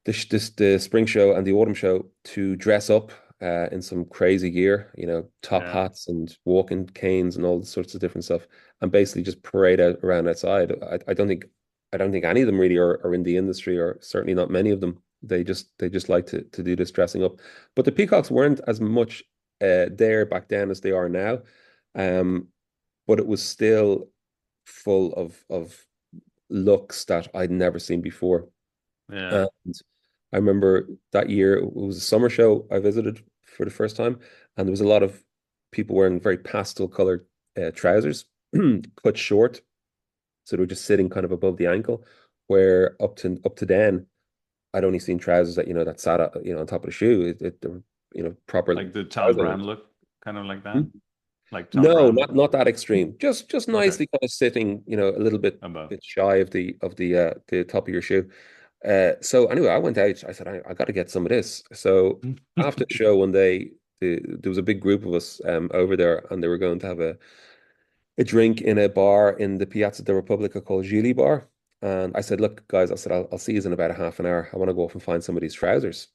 the spring show and the autumn show to dress up in some crazy gear, top Yeah. hats and walking canes and all sorts of different stuff, and basically just parade out around outside. I don't think any of them really are in the industry, or certainly not many of them. They just like to do this dressing up. But the peacocks weren't as much there back then as they are now. Um, but it was still full of looks that I'd never seen before. Yeah. And I remember that year it was a summer show I visited for the first time, and there was a lot of people wearing very pastel colored trousers, cut short, so they were just sitting kind of above the ankle. Where up to then, I'd only seen trousers that sat on top of the shoe. They were proper Like the Tom trouser Brand length. look, kind of like that. Hmm? Like Tom No, Brand. not that extreme. Just Okay. nicely kind of sitting, a little bit Above. shy of the top of your shoe. So anyway, I went out. I said, I got to get some of this. So after the show one day, there was a big group of us over there, and they were going to have a drink in a bar in the Piazza della Repubblica called Gili Bar. And I said, look, guys, I said, I'll see you in about a half an hour. I want to go off and find some of these trousers.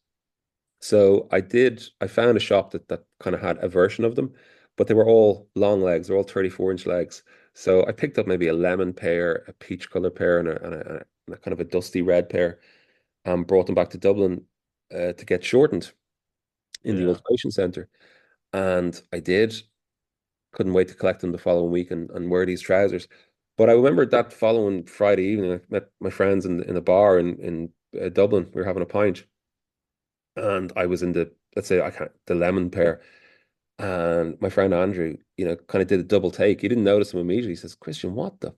So I did. I found a shop that kind of had a version of them, but they were all long legs. They're all 34-inch legs. So I picked up maybe a lemon pair, a peach color pair, and a kind of a dusty red pair, and brought them back to Dublin to get shortened in the Yeah. Ultimation Centre. And I did. Couldn't wait to collect them the following week and wear these trousers. But I remember that following Friday evening, I met my friends in a bar in Dublin. We were having a pint, and I was in let's say the lemon pair. And my friend Andrew, kind of did a double take. He didn't notice him immediately. He says, Christian, what the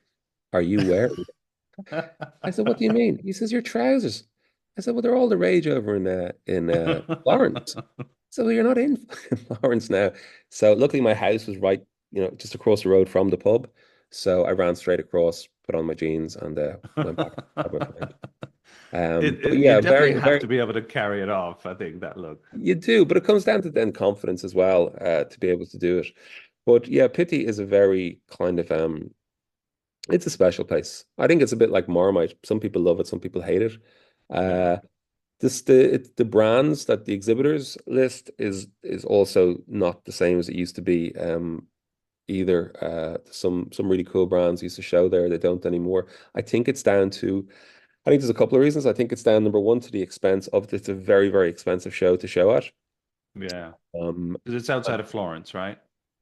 are you wearing? I said, what do you mean? He says, your trousers. I said, well, they're all the rage over in Florence. So you're not in Florence now. So luckily my house was right, just across the road from the pub. So I ran straight across, put on my jeans, and went back with my friend. But You yeah, definitely very, have very, to be able to carry it off, I think, that look. you do, but it comes down to then confidence as well, to be able to do it. But yeah, Pity is a very kind of it's a special place. I think it's a bit like Marmite. Some people love it, some people hate it. Yeah. Uh, the brands that the exhibitors list is also not the same as it used to be. Either. Some really cool brands used to show there. They don't anymore. I think it's down to. I think there's a couple of reasons. I think it's down number one to the expense of it's a very, very expensive show to show at. Yeah. Um, 'Cause it's outside of Florence, right?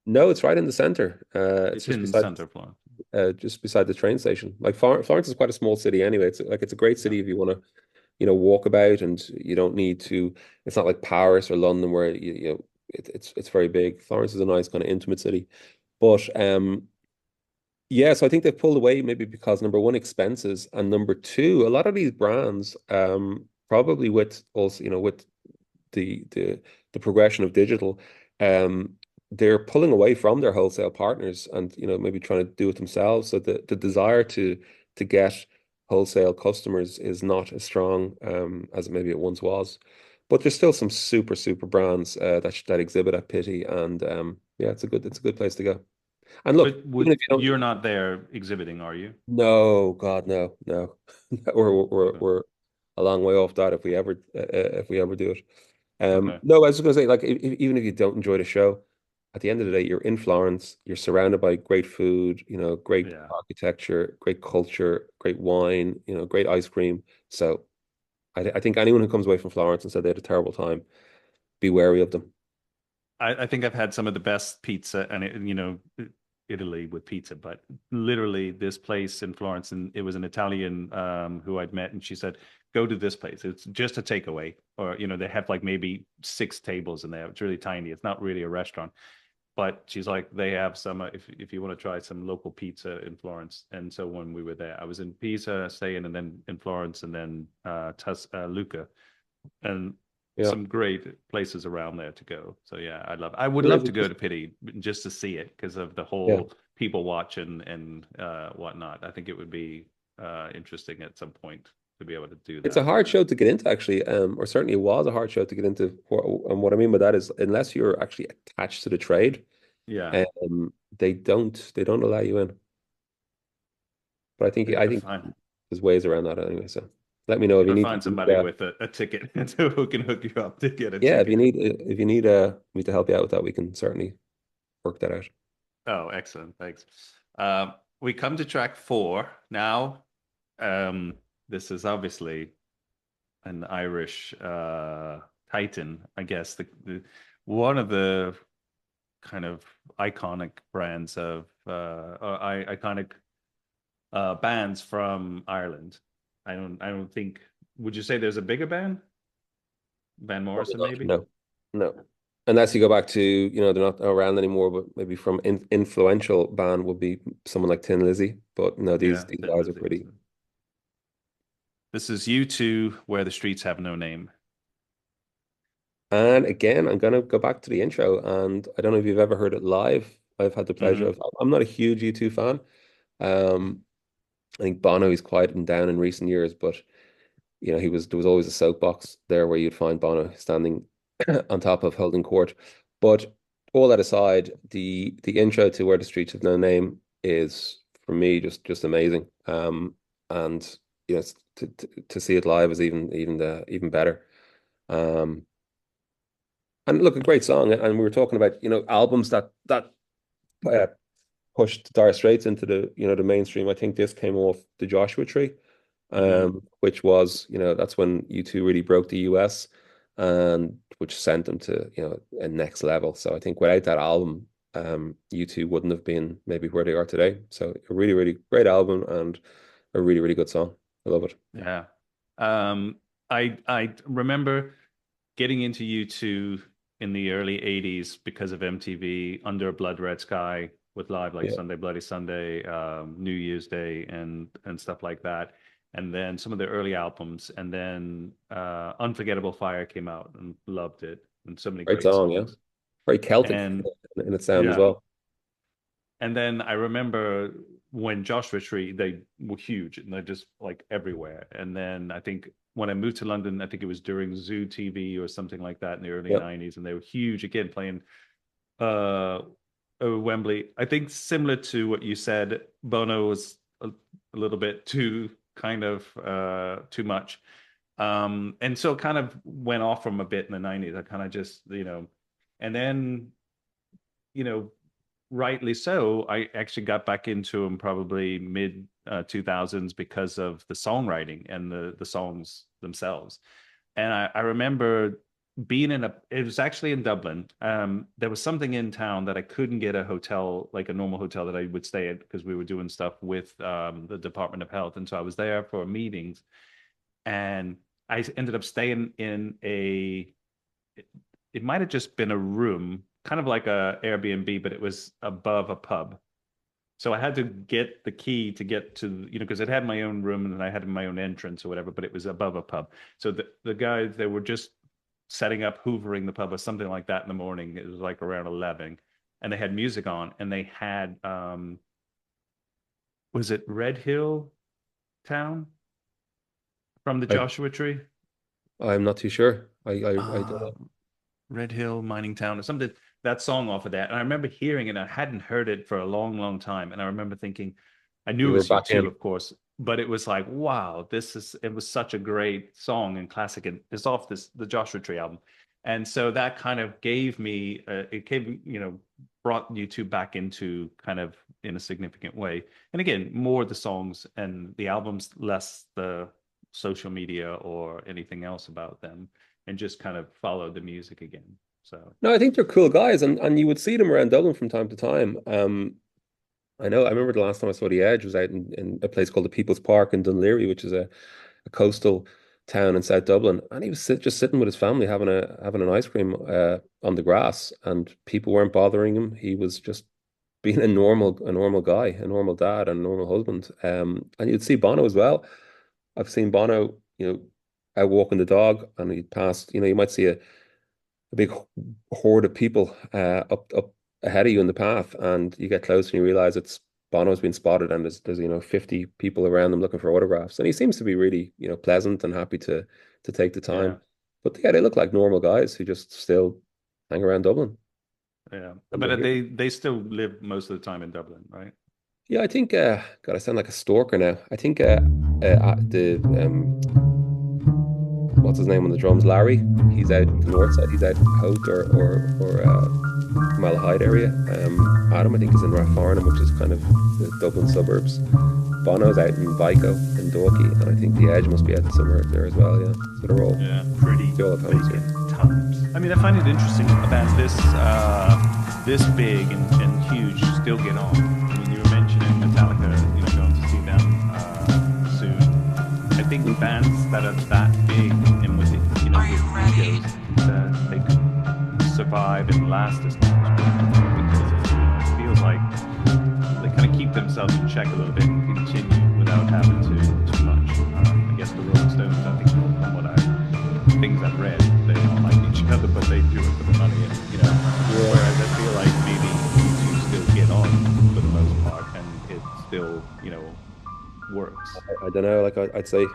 no, it's right in the center. It's It's in the center of Florence. just beside the train station. Like Florence is quite a small city anyway. It's a great Yeah. city if you want to, walk about, and you don't need to. It's not like Paris or London where it's very big. Florence is a nice kind of intimate city, but yeah. So I think they've pulled away maybe because number one, expenses, and number two, a lot of these brands, probably with also with the the progression of digital, um, they're pulling away from their wholesale partners and maybe trying to do it themselves. So the desire to get wholesale customers is not as strong as maybe it once was. But there's still some super super brands that exhibit at Pity, and yeah, it's a good place to go. And look, But even would if you don't, you're not there exhibiting, are you? no, God, no, no, Okay. we're a long way off that if we ever do it. Okay. No, I was just going to say, like, even if you don't enjoy the show, at the end of the day, you're in Florence, you're surrounded by great food, great Yeah. architecture, great culture, great wine, great ice cream. So I think anyone who comes away from Florence and said they had a terrible time, be wary of them. I think I've had some of the best pizza and Italy with pizza, but literally this place in Florence, and it was an Italian who I'd met, and she said, "Go to this place. It's just a takeaway, or they have like maybe six tables in there. It's really tiny. It's not really a restaurant." But she's like, they have some if you want to try some local pizza in Florence. And so when we were there, I was in Pisa staying, and then in Florence, and then Lucca, and Yeah. some great places around there to go. So yeah, I would Well, love to it's go just, to Pity just to see it because of the yeah. whole people watching and whatnot. I think it would be interesting at some point to be able to do It's a that. hard show to get into, actually, or certainly it was a hard show to get into. And what I mean by that is, unless you're actually attached to the trade, Yeah, they don't allow you in. But I think I I gotta think find there's ways around that anyway. So let me know if you gotta need find to. somebody with a ticket who can hook you up to get a Yeah, if you ticket. need if you need me to help you out with that, we can certainly work that out. Oh, excellent. Thanks. We come to track four now. Um, this is obviously an Irish Titan, I guess. The one of the kind of iconic brands of iconic bands from Ireland. I don't think. Would you say there's a bigger band? Van Probably Morrison, not. maybe? No, no. Unless you go back to, they're not around anymore, but maybe from influential band would be someone like Tin Lizzy. But no, these Yeah, these Thin guys are Lizzy. pretty. This is U2, Where the Streets Have No Name. And again, I'm gonna go back to the intro, and I don't know if you've ever heard it live. I've had the pleasure Hmm. of. I'm not a huge U2 fan. Um, I think Bono is quieting down in recent years, but there was always a soapbox there where you'd find Bono standing on top of Holding Court. But all that aside, the intro to Where the Streets Have No Name is for me just amazing. And to see it live is even better. Um, and look, a great song. And we were talking about albums that uh, pushed Dire Straits into the mainstream. I think this came off the Joshua Tree, Hmm. which was that's when U2 really broke the US, and which sent them to a next level. So I think without that album, U2 wouldn't have been maybe where they are today. So a really really great album and a really really good song. I love it. Yeah. Um, I remember getting into U2 in the early 80s because of MTV, Under a Blood Red Sky. with live like Yeah. Sunday Bloody Sunday, New Year's Day, and stuff like that. And then some of the early albums, and then Unforgettable Fire came out and loved it, and so many Great great song, yeah. songs. Very Celtic And in its sound as yeah, well. and then I remember when Joshua Tree, they were huge and they're just like everywhere. And then I think when I moved to London, I think it was during Zoo TV or something like that in the early Yeah. 90s, and they were huge again playing uh Wembley. I think similar to what you said, Bono was a little bit too kind of too much. And so it kind of went off from a bit in the 90s. I kind of just, and then, you know, rightly so, I actually got back into them probably mid 2000s because of the songwriting and the songs themselves. And I remember being it was actually in Dublin. There was something in town that I couldn't get a hotel, like a normal hotel that I would stay at because we were doing stuff with the Department of Health. And so I was there for meetings, and I ended up staying in it might have just been a room, kind of like a Airbnb, but it was above a pub. So I had to get the key to get to, because it had my own room and I had my own entrance or whatever, but it was above a pub. So the guys, they were just setting up, hoovering the pub or something like that in the morning. It was like around 11, and they had music on, and they had, was it Red Hill Town from the I, Joshua Tree? I'm not too sure. I don't Uh, know. Red Hill Mining Town or something, that song off of that. And I remember hearing it. I hadn't heard it for a long, long time. And I remember thinking, I knew You it were was back U2, in. of course, but it was like, wow, it was such a great song and classic. And it's off the Joshua Tree album. And so that kind of gave me, it gave, brought U2 back into kind of in a significant way. And again, more the songs and the albums, less the social media or anything else about them, and just kind of follow the music again. So No, I think they're cool guys, and you would see them around Dublin from time to time. I know. I remember the last time I saw the Edge was out in a place called the People's Park in Dunleary, which is a coastal town in South Dublin, and he was just sitting with his family having an ice cream on the grass, and people weren't bothering him. He was just being a normal guy, a normal dad, and a normal husband. And you'd see Bono as well. I've seen Bono, out walking the dog, and he'd pass. You might see a big horde of people up ahead of you in the path, and you get close and you realize it's Bono's been spotted, and there's 50 people around him looking for autographs, and he seems to be really pleasant and happy to take the yeah, time. But yeah, they look like normal guys who just still hang around Dublin, yeah. and they're But here. they still live most of the time in Dublin, right? Yeah, I think God, I sound like a stalker now. I think the what's his name on the drums, Larry. He's out the north side. He's out Hout or Malahide area. Adam, I think, is in Rathfarnham, which is kind of the Dublin suburbs. Bono's out in Vico and Dalkey, and I think the Edge must be out somewhere there as well. Yeah, so Yeah, pretty they all have homes here. vacant times. I mean, I find it interesting about this big and huge still get on. I mean, you were mentioning Metallica, going to see them soon. I think bands that are that big and with with egos, that they could survive and last as long as possible because it feels like they kind of keep themselves in check a little bit and continue without having to too much. I guess the Rolling Stones, I think, from what things I've read, they don't like each other, but they do it for the money, and Yeah, whereas I feel like maybe you two still get on for the most part, and it still, works. I don't know. Like I'd say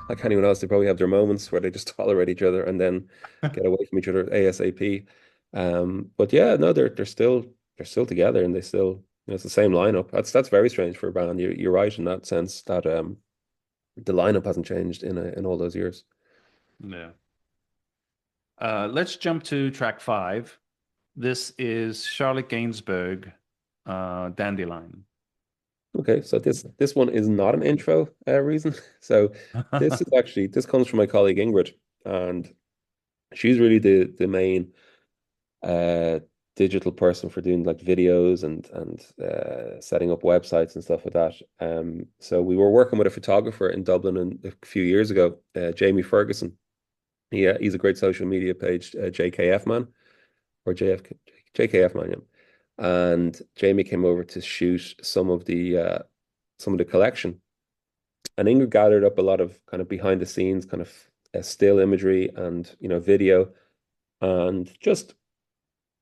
like anyone else, they probably have their moments where they just tolerate each other and then get away from each other ASAP. But yeah, no, they're still together, and they still, it's the same lineup. That's very strange for a band. You're right in that sense that the lineup hasn't changed in all those years. Yeah. Let's jump to track 5. This is Charlotte Gainsbourg, Dandelion. Okay, so this one is not an intro reason. So this comes from my colleague Ingrid, and she's really the main uh digital person for doing like videos and setting up websites and stuff like that. So we were working with a photographer in Dublin a few years ago, Jamie Ferguson. He's a great social media page, JKF man or JFK, JKF man, yeah. and Jamie came over to shoot some of the collection. And Ingrid gathered up a lot of kind of behind the scenes, kind of still imagery and video, and just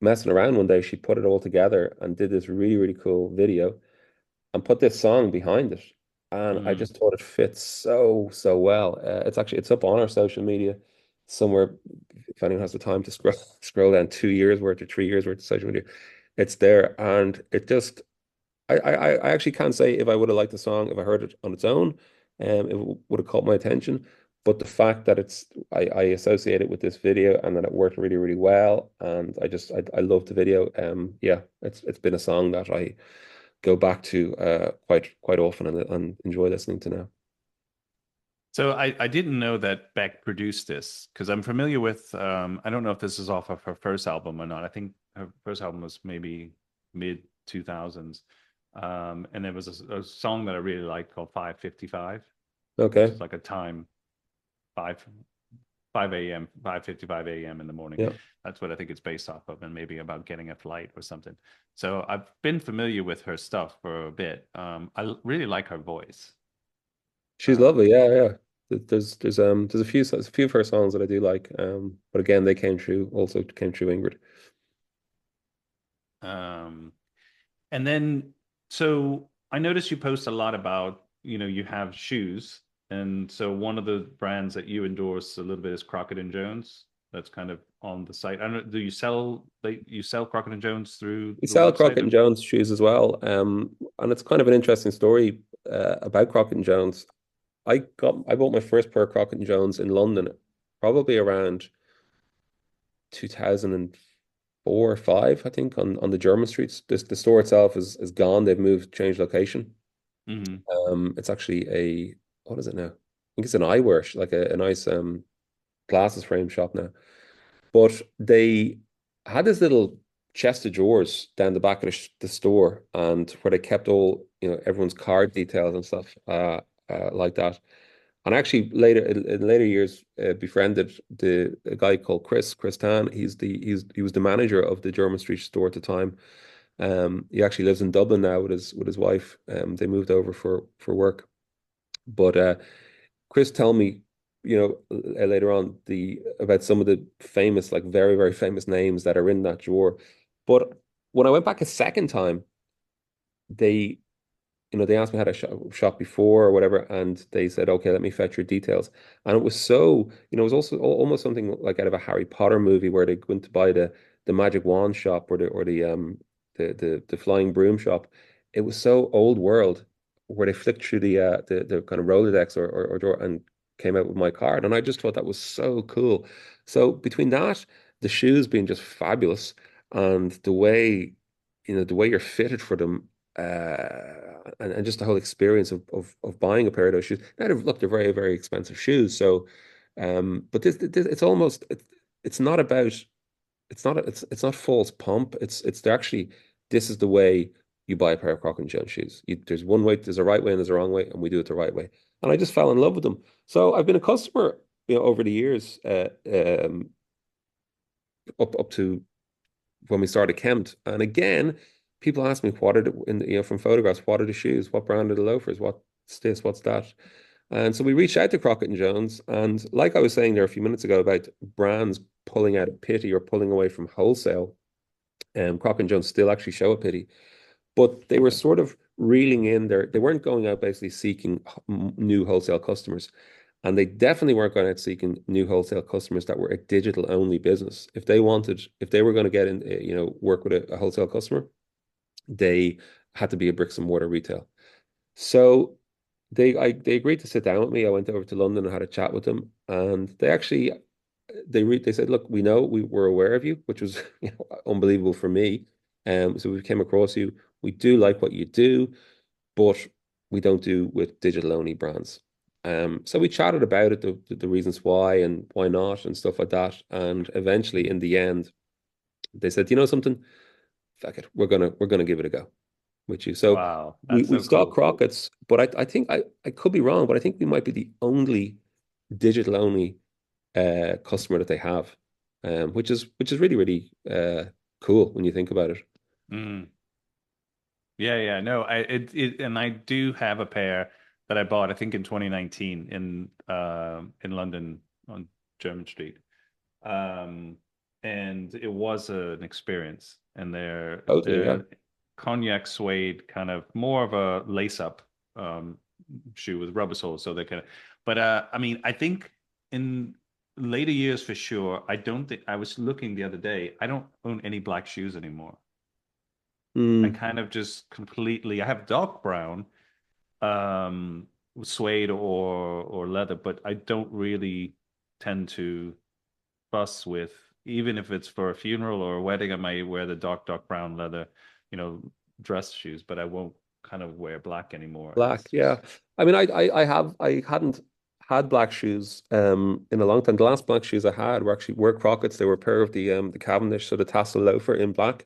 messing around one day, she put it all together and did this really, really cool video and put this song behind it. And I Mm. just thought it fits so, so well. It's up on our social media somewhere. If anyone has the time to scroll down 2 years worth or 3 years worth of social media, it's there. And it just, I actually can't say if I would have liked the song if I heard it on its own, it would have caught my attention. But the fact that I associate it with this video and that it worked really, really well, and I love the video. Yeah, it's been a song that I go back to quite often and enjoy listening to now. So I didn't know that Beck produced this because I'm familiar with I don't know if this is off of her first album or not. I think her first album was maybe mid 2000s. And there was a song that I really liked called 5:55, which Okay, is like a time 5 5 a.m. 5:55 a.m. in the morning. yeah, That's what I think it's based off of, and maybe about getting a flight or something. So I've been familiar with her stuff for a bit. Really like her voice. she's Um, lovely. Yeah, yeah. There's a few of her songs that I do like. But again, they came through Ingrid. um, and then, so I noticed you post a lot about, you have shoes. And so one of the brands that you endorse a little bit is Crockett and Jones. That's kind of on the site. I don't know, do you sell Crockett and Jones through We the sell website? Crockett and Jones shoes as well. And it's kind of an interesting story about Crockett and Jones. I bought my first pair of Crockett and Jones in London, probably around 2004 or five, I think, on the German streets. The store itself is gone. They've changed location. Hmm. It's actually what is it now? I think it's an eyewear, like a nice glasses frame shop now. But they had this little chest of drawers down the back of the store, and where they kept all, everyone's card details and stuff like that. And actually, in later years, befriended a guy called Chris Tan. He was the manager of the German Street store at the time. He actually lives in Dublin now with his wife. They moved over for work. But Chris tell me, later on the about some of the famous, like very, very famous names that are in that drawer. But when I went back a second time, they they asked me had I shop before or whatever, and they said, okay, let me fetch your details. And it was so, it was also almost something like out of a Harry Potter movie where they go in to buy the magic wand shop or the flying broom shop. It was so old world where they flicked through the kind of Rolodex or drawer and came out with my card. And I just thought that was so cool. So between that, the shoes being just fabulous, and the way you're fitted for them, and just the whole experience of buying a pair of those shoes. Now, they're very, very expensive shoes. So, but this it's almost it's not about it's not false pomp. It's they're actually, this is the way you buy a pair of Croc and Jones shoes. There's one way, there's a right way and there's a wrong way, and we do it the right way. And I just fell in love with them. So I've been a customer, over the years, up to when we started Kempt. And again, people ask me what are from photographs, what are the shoes? What brand are the loafers? What's this? What's that? And so we reached out to Crockett and Jones. And like I was saying there a few minutes ago about brands pulling out of pity or pulling away from wholesale, Crockett and Jones still actually show a pity. But they were sort of reeling in there. They weren't going out basically seeking new wholesale customers. And they definitely weren't going out seeking new wholesale customers that were a digital only business. If they were going to get in, work with a wholesale customer, they had to be a bricks and mortar retail. So they agreed to sit down with me. I went over to London and had a chat with them, and they said, look, we were aware of you, which was unbelievable for me. So we came across you. We do like what you do, but we don't do with digital only brands. So we chatted about it, the reasons why and why not and stuff like that. And eventually, in the end, they said, you know something, fuck it, we're gonna give it a go with you. So Wow, we that's we so stock cool. Crockett's, but I think I could be wrong, but I think we might be the only digital only customer that they have, which is really, really cool when you think about it. Mm. Yeah, yeah, no, and I do have a pair that I bought, I think in 2019 in London on German Street. Um, and it was an experience. And Totally, yeah. they're cognac suede, kind of more of a lace-up um shoe with rubber soles, so they kind of. But I mean, I think in later years for sure, I don't think I was looking the other day. I don't own any black shoes anymore. I Mm. kind of just completely. I have dark brown, um, suede or leather, but I don't really tend to fuss with, even if it's for a funeral or a wedding, I might wear the dark brown leather, you know, dress shoes, but I won't kind of wear black anymore. Black, It's yeah. just, I mean, I hadn't had black shoes in a long time. The last black shoes I had were Crockett's. They were a pair of the Cavendish, so the tassel loafer in black.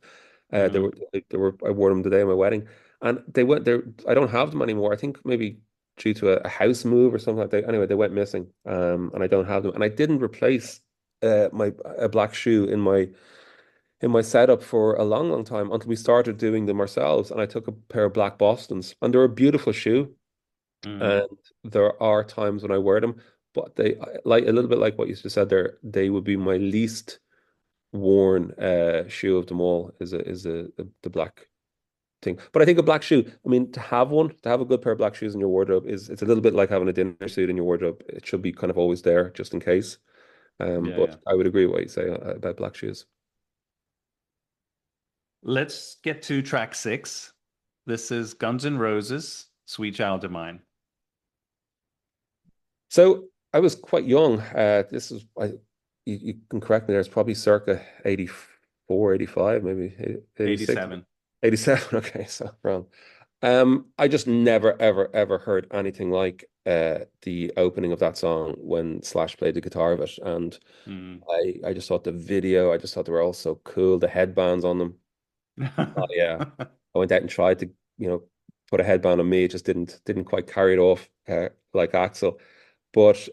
They mm, were I wore them the day of my wedding, and they went there. I don't have them anymore. I think maybe due to a house move or something like that. Anyway, they went missing, and I don't have them. And I didn't replace my a black shoe in my setup for a long, long time until we started doing them ourselves. And I took a pair of black Bostons, and they're a beautiful shoe. mm, And there are times when I wear them, but they like a little bit like what you just said there. They would be my least worn shoe of them all. The black thing. But I think a black shoe. I mean, to have a good pair of black shoes in your wardrobe is it's a little bit like having a dinner suit in your wardrobe. It should be kind of always there just in case. yeah, But yeah. I would agree with what you say about black shoes. Let's get to track 6. This is Guns N' Roses, Sweet Child of Mine. So I was quite young. This is you can correct me there. It's probably circa 84, 85, maybe 86, 87. 87. Okay, so wrong. I just never, ever, ever heard anything like the opening of that song when Slash played the guitar of it, and Mm. I just thought the video. I just thought they were all so cool. The headbands on them. Oh yeah, I went out and tried to put a headband on me. It just didn't quite carry it off like Axel. But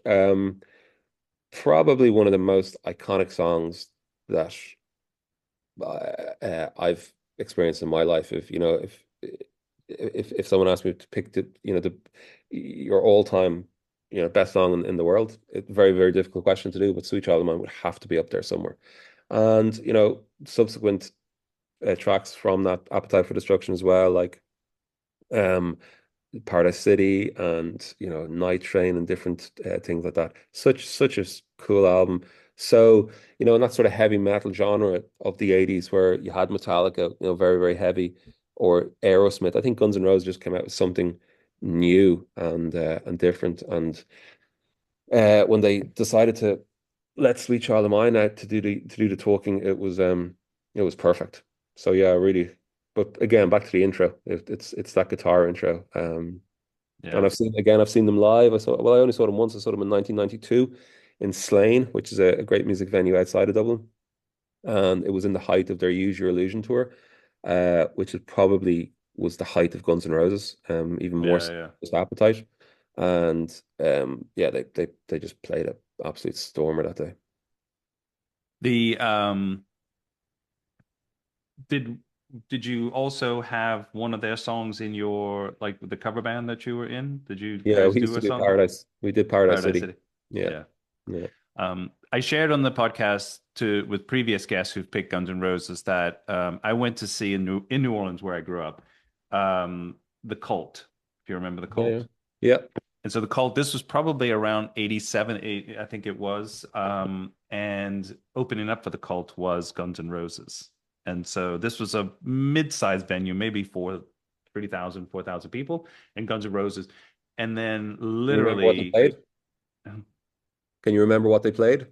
probably one of the most iconic songs that I've experienced in my life. If someone asked me to pick the your all time best song in the world, it's a very very difficult question to do. But Sweet Child of Mine would have to be up there somewhere. And subsequent tracks from that, Appetite for Destruction as well, like um Paradise City and Night Train and different things like that. Such a cool album. So in that sort of heavy metal genre of the 80s where you had Metallica, very very heavy, or Aerosmith. I think Guns N' Roses just came out with something new and different. And when they decided to let Sweet Child of Mine out to do the talking, it was perfect. So yeah, really. But again, back to the intro. It's that guitar intro. And Yeah. I've seen them live. I only saw them once. I saw them in 1992 in Slane, which is a great music venue outside of Dublin. And it was in the height of their Use Your Illusion tour, which is probably was the height of Guns N' Roses, even more Yeah, so yeah. than Appetite. And yeah, they just played an absolute stormer that day. The did did you also have one of their songs in your, like, the cover band that you were in? Did you Yeah, guys we do used to a do song? Paradise. We did Paradise Paradise City. City. Yeah, Yeah. yeah, I shared on the podcast to with previous guests who've picked Guns N' Roses that I went to see in New Orleans where I grew up, the Cult. If you remember the yeah, yeah. Cult. Yeah. And so the Cult, this was probably around 87, I think it was. And opening up for the Cult was Guns N' Roses. And so this was a mid-sized venue, maybe for 3,000, 4,000 people, and Guns N' Roses. And then Can you remember what they literally, played? Can you remember what they played?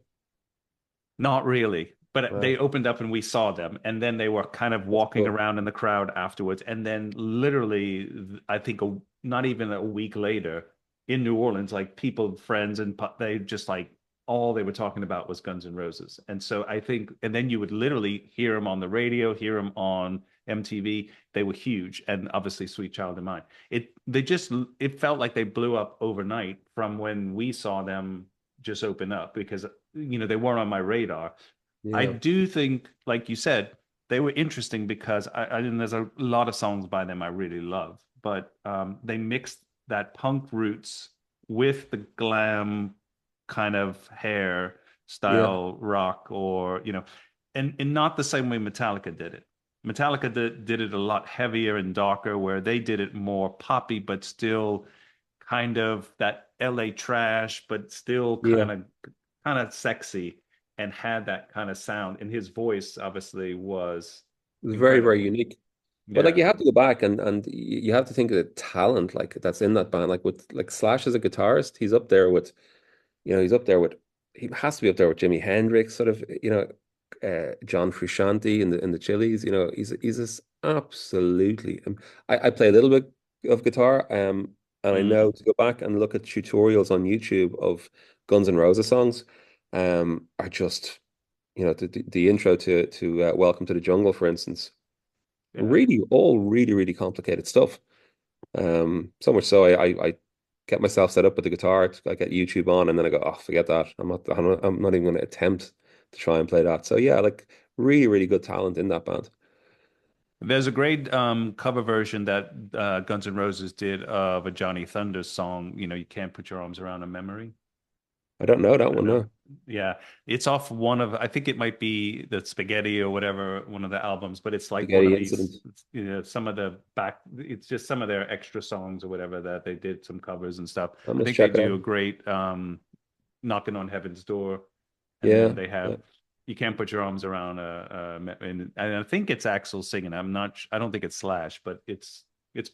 not really, but Wow, they opened up and we saw them. And then they were kind of that's walking cool. around in the crowd afterwards. And then literally, I think not even a week later in New Orleans, like people, friends, and they just like all they were talking about was Guns N' Roses. And so I think, and then you would literally hear them on the radio, hear them on MTV. They were huge. And obviously, Sweet Child of Mine. It felt like they blew up overnight from when we saw them just open up because they weren't on my radar. I Yeah. do think, like you said, they were interesting because and there's a lot of songs by them I really love, but they mixed that punk roots with the glam kind of hair Yeah, style rock, or and not the same way Metallica did it. Metallica did it a lot heavier and darker, where they did it more poppy, but still kind of that LA trash, but still yeah. kind of sexy, and had that kind of sound. And his voice obviously was It was very, very incredible. unique. But like Yeah. you have to go back and you have to think of the talent like that's in that band. Like with like Slash as a guitarist, he's up there with, he's up there with, he has to be up there with Jimi Hendrix, sort of, John Frusciante in the Chili's. He's this absolutely. I play a little bit of guitar, and I Mm. know to go back and look at tutorials on YouTube of Guns N' Roses songs, are just, the intro to Welcome to the Jungle, for instance, Yeah. really all really really complicated stuff. So much so I get myself set up with the guitar. I get YouTube on, and then I go, oh, forget that. I'm not even going to attempt to try and play that. So yeah, like really, really good talent in that band. There's a great cover version that Guns N' Roses did of a Johnny Thunders song. You can't put your arms around a memory. I don't know I that don't one, know. no. Yeah, it's off one of, I think it might be the Spaghetti or whatever, one of the albums, but it's like one Spaghetti of Incident. these, some of the back, it's just some of their extra songs or whatever that they did some covers and stuff. I I must think they check it do out. a great Knocking on Heaven's Door, and then Yeah, they yeah. have You Can't Put Your Arms Around and I think it's Axl singing. I don't think it's Slash, but it's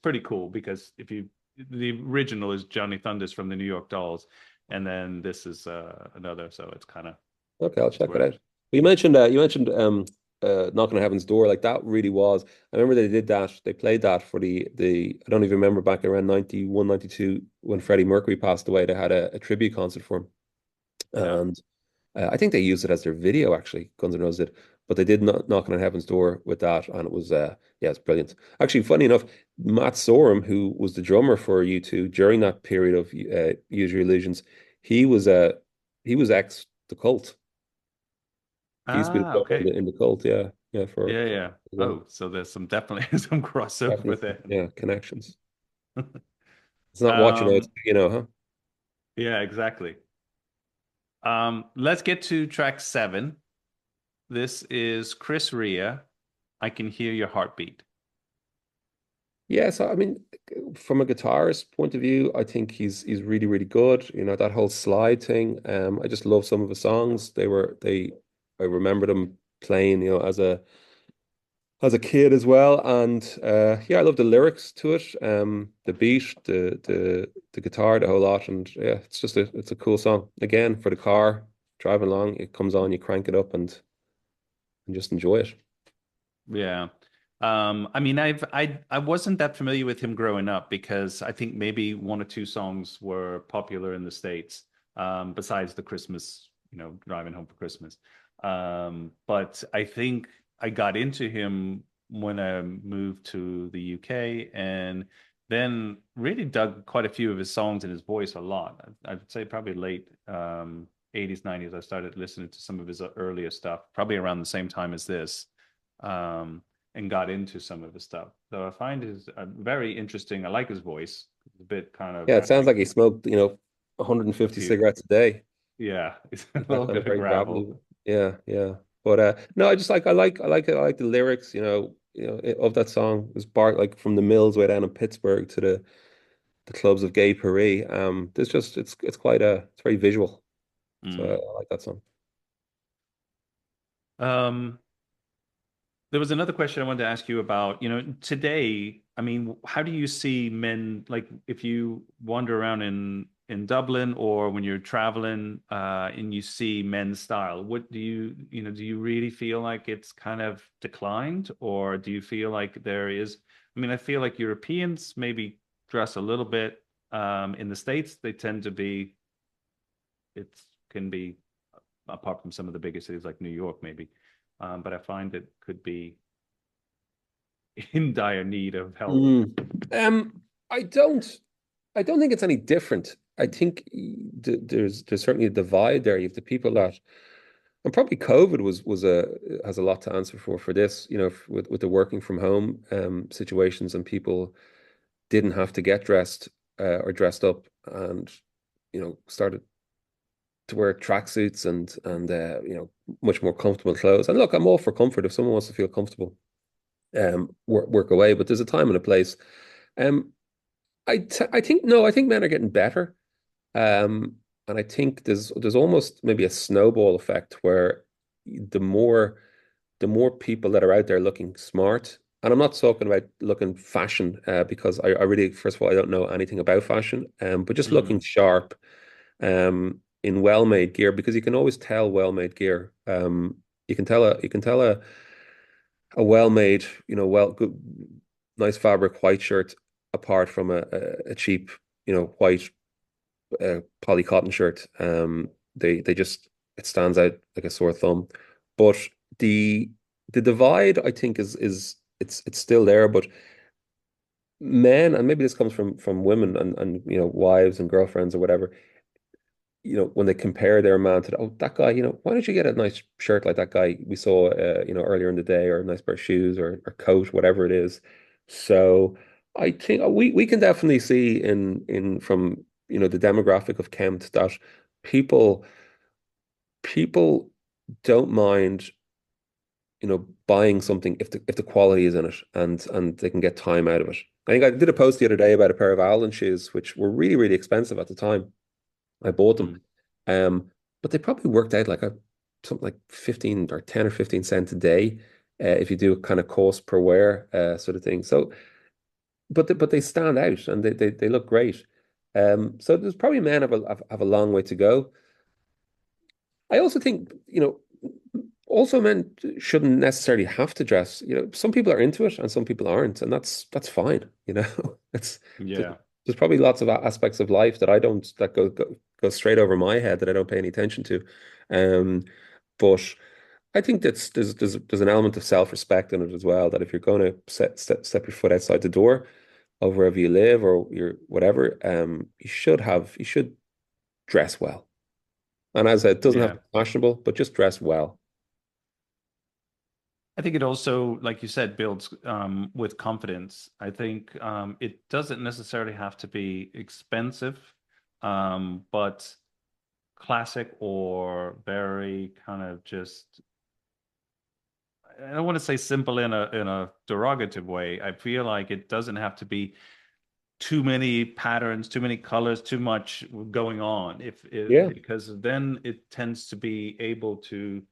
pretty cool because the original is Johnny Thunders from the New York Dolls, and then this is another, so Okay, I'll it's check it worth. out. You mentioned Knocking on Heaven's Door. Like that really was. I remember they did that. They played that for the I don't even remember back around 91, 92 when Freddie Mercury passed away. They had a tribute concert for him. Yeah. And I think they used it as their video, actually, Guns N' Roses did. But they did not Knocking on Heaven's Door with that, and it was yeah, it's brilliant. Actually, funny enough, Matt Sorum, who was the drummer for U2 during that period of Use Your Illusions, he was he was ex the Cult. He used to be the Ah, drummer okay. in the Cult, yeah, yeah, Yeah, for yeah. as well. Oh, so there's some definitely some crossover Definitely, there. yeah, connections. It's not watching out, Um, huh? yeah, exactly. Let's get to track 7. This is Chris Rea. I Can Hear Your Heartbeat. Yeah, so I mean, from a guitarist point of view, I think he's really really good. That whole slide thing. I just love some of the songs. I remember them playing, as a kid as well. And yeah, I love the lyrics to it. The beat, the guitar, the whole lot. And yeah, it's a cool song. Again, for the car driving along, it comes on, you crank it up and just enjoy it. Yeah. I mean, I wasn't that familiar with him growing up because I think maybe one or two songs were popular in the States, besides the Christmas, driving home for Christmas. But I think I got into him when I moved to the UK, and then really dug quite a few of his songs and his voice a lot. I'd say probably late 80s, 90s, I started listening to some of his earlier stuff, probably around the same time as this, um, and got into some of his stuff. So I find his very interesting. I like his voice. It's a bit kind of Yeah, it sounds like he smoked, a 150 few. cigarettes a day. Yeah, it's a That little kind of bit of very gravel. gravelly. Yeah, yeah. But no, I just like I like the lyrics, of that song. It was Bart like from the mills way down in Pittsburgh to the clubs of gay Paris. There's just it's very visual. So Mm. I like that song. Um, There was another question I wanted to ask you about, today, I mean, how do you see men, like if you wander around in Dublin or when you're traveling and you see men's style, what do you really feel like it's kind of declined, or do you feel like there is, I mean, I feel like Europeans maybe dress a little bit, in the States, they tend to be, it can be, apart from some of the bigger cities like New York maybe, but I find it could be in dire need of help. Mm. I don't think it's any different. I think there's certainly a divide there. You have the people that And probably COVID was a has a lot to answer for this, with the working from home situations, and people didn't have to get dressed or dressed up, and started to wear tracksuits and much more comfortable clothes. And look, I'm all for comfort. If someone wants to feel comfortable, work away. But there's a time and a place. Um, I think no, I think men are getting better. And I think there's almost maybe a snowball effect where the more the more people that are out there looking smart, and I'm not talking about looking fashion, because I really, first of all, I don't know anything about fashion, but just looking Mm. sharp, in well-made gear, because you can always tell well-made gear. You can tell a well-made, good, nice fabric white shirt apart from a cheap, white poly cotton shirt. They just, it stands out like a sore thumb. But the the divide, I think, is it's still there. But men, and maybe this comes from women and wives and girlfriends or whatever, when they compare their man to oh, that guy, why don't you get a nice shirt like that guy we saw earlier in the day, or a nice pair of shoes, or coat, whatever it is. So I think we can definitely see in from the demographic of Kempt that people people don't mind buying something if the quality is in it, and they can get time out of it. I think I did a post the other day about a pair of Allen shoes which were really, really expensive at the time. I bought them. Mm. Um, but they probably worked out like something like 15 or 10 or 15 cents a day, if you do a kind of cost per wear, sort of thing. So, but they stand out, and they look great. So there's probably men have a long way to go. I also think, also men shouldn't necessarily have to dress. Some people are into it and some people aren't, and that's fine. It's there's, Yeah. there's probably lots of aspects of life that I don't that go straight over my head that I don't pay any attention to. Um, but I think there's an element of self-respect in it as well. That if you're going to step your foot outside the door of wherever you live or your whatever, you should dress well. And as I said, it doesn't have to Yeah. be fashionable, but just dress well. I think it also, like you said, builds with confidence. I think it doesn't necessarily have to be expensive, but classic or very kind of just, I don't want to say simple in a derogative way. I feel like it doesn't have to be too many patterns, too many colors, too much going on. If it, Yeah. because then it tends to be able to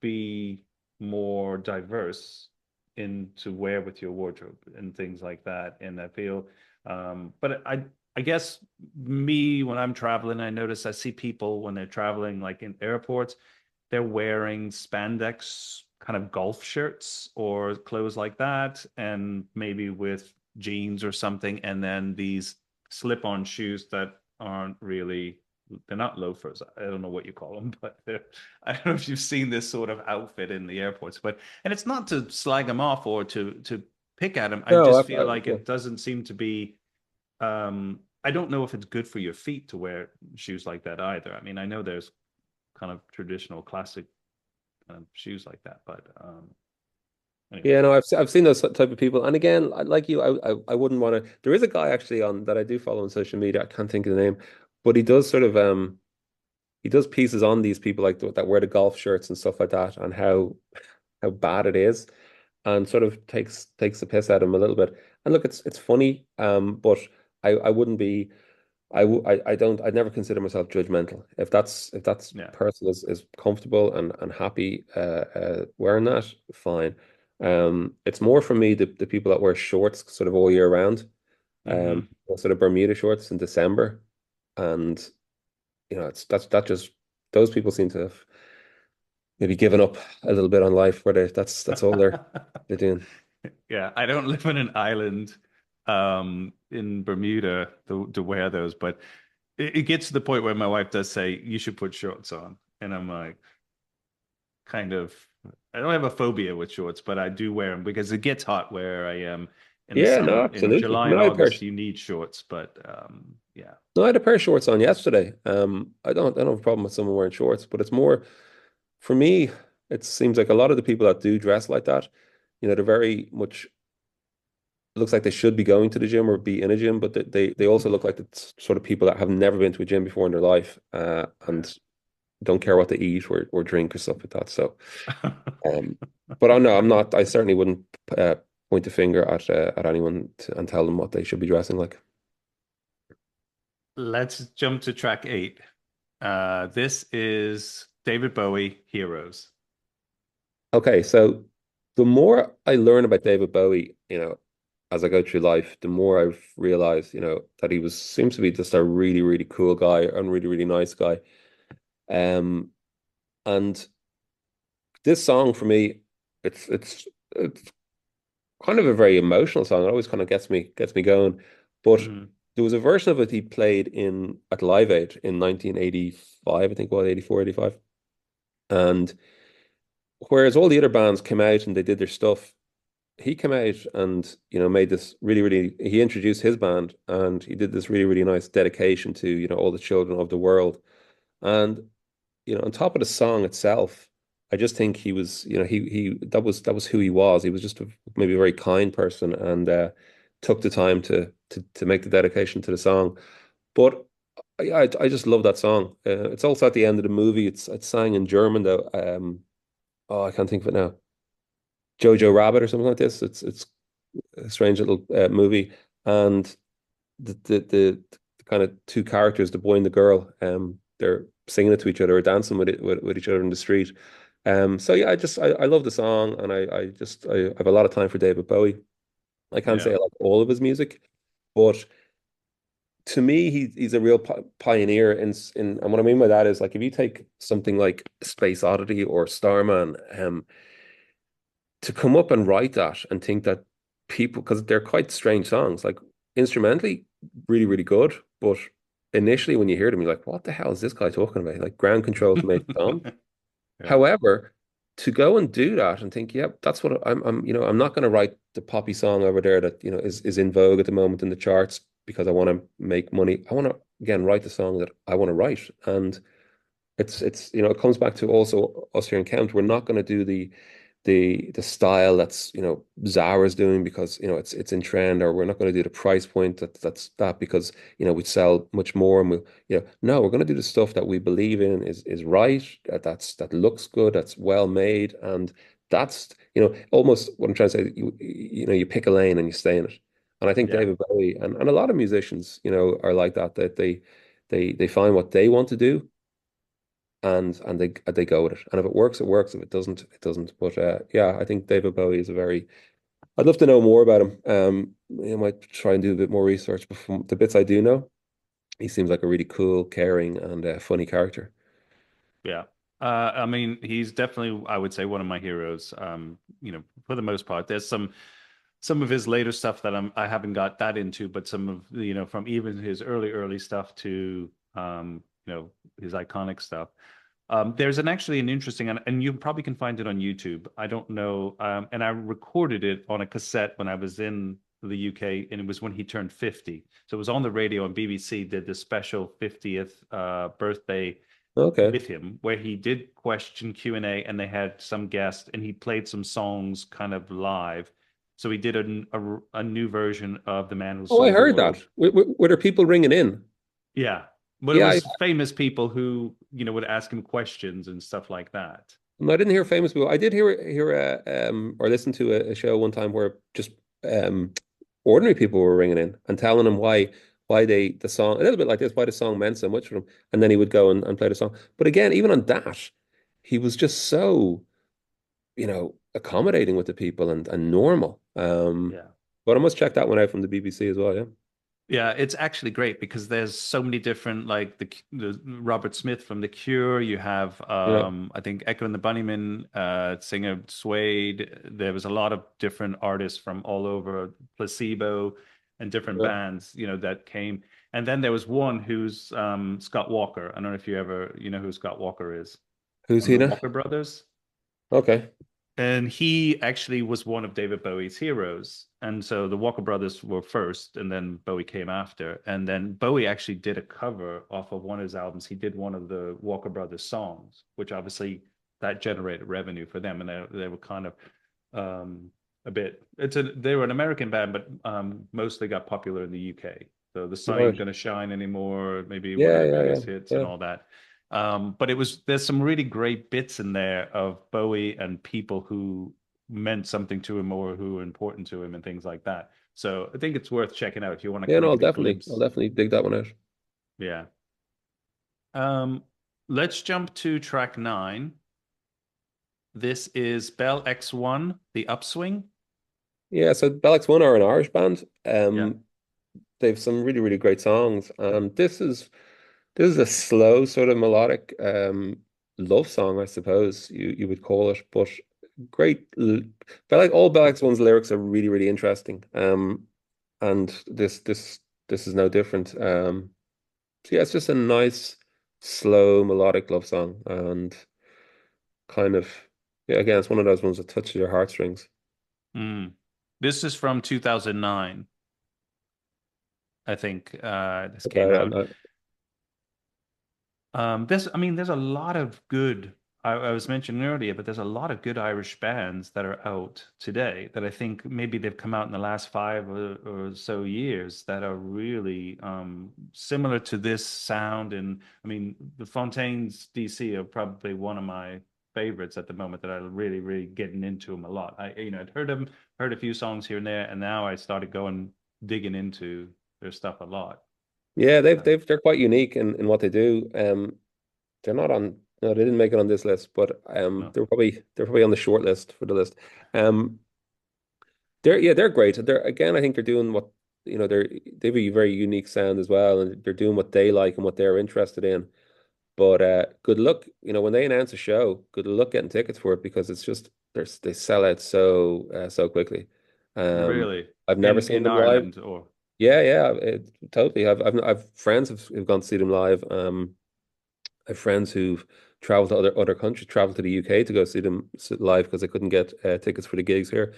be more diverse into wear with your wardrobe and things like that. And I feel, but I guess me when I'm traveling, I see people when they're traveling, like in airports, they're wearing spandex kind of golf shirts or clothes like that, and maybe with jeans or something, and then these slip-on shoes that aren't really, they're not loafers. I don't know what you call them, but I don't know if you've seen this sort of outfit in the airports. But and it's not to slag them off or to pick at them. I No, just feel like yeah. it doesn't seem to be. I don't know if it's good for your feet to wear shoes like that either. I mean, I know there's kind of traditional classic shoes like that, but anyway. Yeah, no, I've seen those type of people, and again, like you, I wouldn't want to. There is a guy actually on that I do follow on social media. I can't think of the name, but he does sort of he does pieces on these people like that wear the golf shirts and stuff like that, and how bad it is, and sort of takes the piss out of him a little bit. And look, it's funny, but I wouldn't be. I'd never consider myself judgmental. If that's Yeah. person is comfortable and happy wearing that, fine. It's more for me the people that wear shorts sort of all year round, Hmm. sort of Bermuda shorts in December, and it's that just those people seem to have maybe given up a little bit on life, where that's all they're doing. Yeah, I don't live in an island in Bermuda to wear those, but it gets to the point where my wife does say you should put shorts on, and I'm like, kind of, I don't have a phobia with shorts, but I do wear them because it gets hot where I am in the Yeah, no, summer. In absolutely. July No, and I had a pair. August, you need shorts, but yeah. No, I had a pair of shorts on yesterday. I don't have a problem with someone wearing shorts, but it's more. for me, it seems like a lot of the people that do dress like that, they're very much looks like they should be going to the gym or be in a gym, but they also look like the sort of people that have never been to a gym before in their life, Yeah. and don't care what they eat or drink or stuff like that. So, um, but I know I'm not. I certainly wouldn't point a finger at anyone and tell them what they should be dressing like. Let's jump to track 8. This is David Bowie, Heroes. Okay, so the more I learn about David Bowie, as I go through life, the more I've realized, that he was seems to be just a really, really cool guy and really, really nice guy. Um, and this song for me, it's kind of a very emotional song. It always kind of gets me going. But Mhm. there was a version of it he played in at Live Aid in 1985, I think, well, 84, 85. And whereas all the other bands came out and they did their stuff, he came out and made this really, really, he introduced his band and he did this really, really nice dedication to all the children of the world. And on top of the song itself, I just think he was, he that was who he was. He was just maybe a very kind person, and took the time to make the dedication to the song. But I just love that song. It's also at the end of the movie. It's sang in German though. Oh, I can't think of it now. Jojo Rabbit or something like this. It's a strange little movie, and the kind of two characters, the boy and the girl, they're singing it to each other or dancing with each other in the street. So yeah, I love the song, and I have a lot of time for David Bowie. I can't say Yeah. I like all of his music, but to me, he's a real pioneer and what I mean by that is like if you take something like Space Oddity or Starman, to come up and write that and think that people, because they're quite strange songs, like instrumentally, really, really good. But initially, when you hear them, you're like, what the hell is this guy talking about? Like ground control to make the song. Yeah. However, to go and do that and think, yep, that's what I'm not going to write the poppy song over there that, is in vogue at the moment in the charts because I want to make money. I want to, again, write the song that I want to write. And it comes back to also us here in Kent. We're not going to do the style that's Zara's doing because it's in trend, or we're not going to do the price point that's that because we sell much more, and we no, we're going to do the stuff that we believe in is right, that looks good, that's well made, and that's almost what I'm trying to say. You pick a lane and you stay in it. And I think Yeah. David Bowie and a lot of musicians are like that they find what they want to do, and they go with it. And if it works, it works. If it doesn't, it doesn't. But yeah, I think David Bowie is a very. I'd love to know more about him. I might try and do a bit more research. But from the bits I do know, he seems like a really cool, caring, and funny character. Yeah. I mean, he's definitely, I would say, one of my heroes. For the most part. There's some of his later stuff that I haven't got that into, but some of from even his early stuff to his iconic stuff. There's actually an interesting, and you probably can find it on YouTube. I don't know, and I recorded it on a cassette when I was in the UK, and it was when he turned 50. So it was on the radio, and BBC did this special 50th birthday Okay. with him, where he did question Q&A, and they had some guest, and he played some songs kind of live. So he did a new version of The Man Who Oh, I Sold the heard that. World. Were there people ringing in? Yeah. But it Yeah, was famous people who, would ask him questions and stuff like that. I didn't hear famous people. I did hear or listen to a show one time where just um ordinary people were ringing in and telling him why the song a little bit like this, why the song meant so much for them, and then he would go and play the song. But again, even on that, he was just so accommodating with the people and normal. Yeah. But I must check that one out from the BBC as well. Yeah, Yeah, it's actually great because there's so many different, like the Robert Smith from The Cure. You have, yeah, I think, Echo and the Bunnymen, singer Suede. There was a lot of different artists from all over, Placebo, and different yeah. bands, that came. And then there was one who's Scott Walker. I don't know if you know who Scott Walker is Who's from he the now? Walker Brothers. Okay, And he actually was one of David Bowie's heroes. And so the Walker Brothers were first, and then Bowie came after. And then Bowie actually did a cover off of one of his albums. He did one of the Walker Brothers songs, which obviously that generated revenue for them, and they were kind of a bit. They were an American band, but mostly got popular in the UK. So the sun ain't Right. gonna shine anymore, maybe one of Yeah, their yeah, yeah, biggest hits and yeah. all that. But there's some really great bits in there of Bowie and people who meant something to him or who were important to him and things like that. So I think it's worth checking out if you want to Yeah, kind no, of get a I'll glimpse. definitely dig that one out. Yeah. Um, let's jump to track 9. This is Bell X1, The Upswing. Yeah, so Bellix One are an Irish band. Yeah. They've some really, really great songs, and this is a slow sort of melodic love song, I suppose you would call it, but great. But like all Bellix One's lyrics are really, really interesting. And this is no different. So yeah, it's just a nice, slow, melodic love song, and kind of yeah, again, it's one of those ones that touches your heartstrings. Mm. This is from 2009, I think. This came Okay, out. I mean, there's a lot of good. I was mentioning earlier, but there's a lot of good Irish bands that are out today that I think maybe they've come out in the last 5 or so years that are really similar to this sound. And I mean, the Fontaines DC are probably one of my favorites at the moment that I'm really, really getting into them a lot. I'd heard them, heard a few songs here and there, and now I started going digging into their stuff a lot. yeah, Uh, they're quite unique in what they do. They're not on. No, they didn't make it on this list, but no. they're probably on the short list for the list. Um, they're great. They're again, I think they're doing what they have a very unique sound as well, and they're doing what they like and what they're interested in. But good luck, when they announce a show, good luck getting tickets for it because it's just they sell out so quickly. Um, Really? I've never In seen them live. Ireland or Yeah, yeah, totally. I've friends who've gone to see them live. I have friends who've traveled to other countries, traveled to the UK to go see them live because they couldn't get tickets for the gigs here.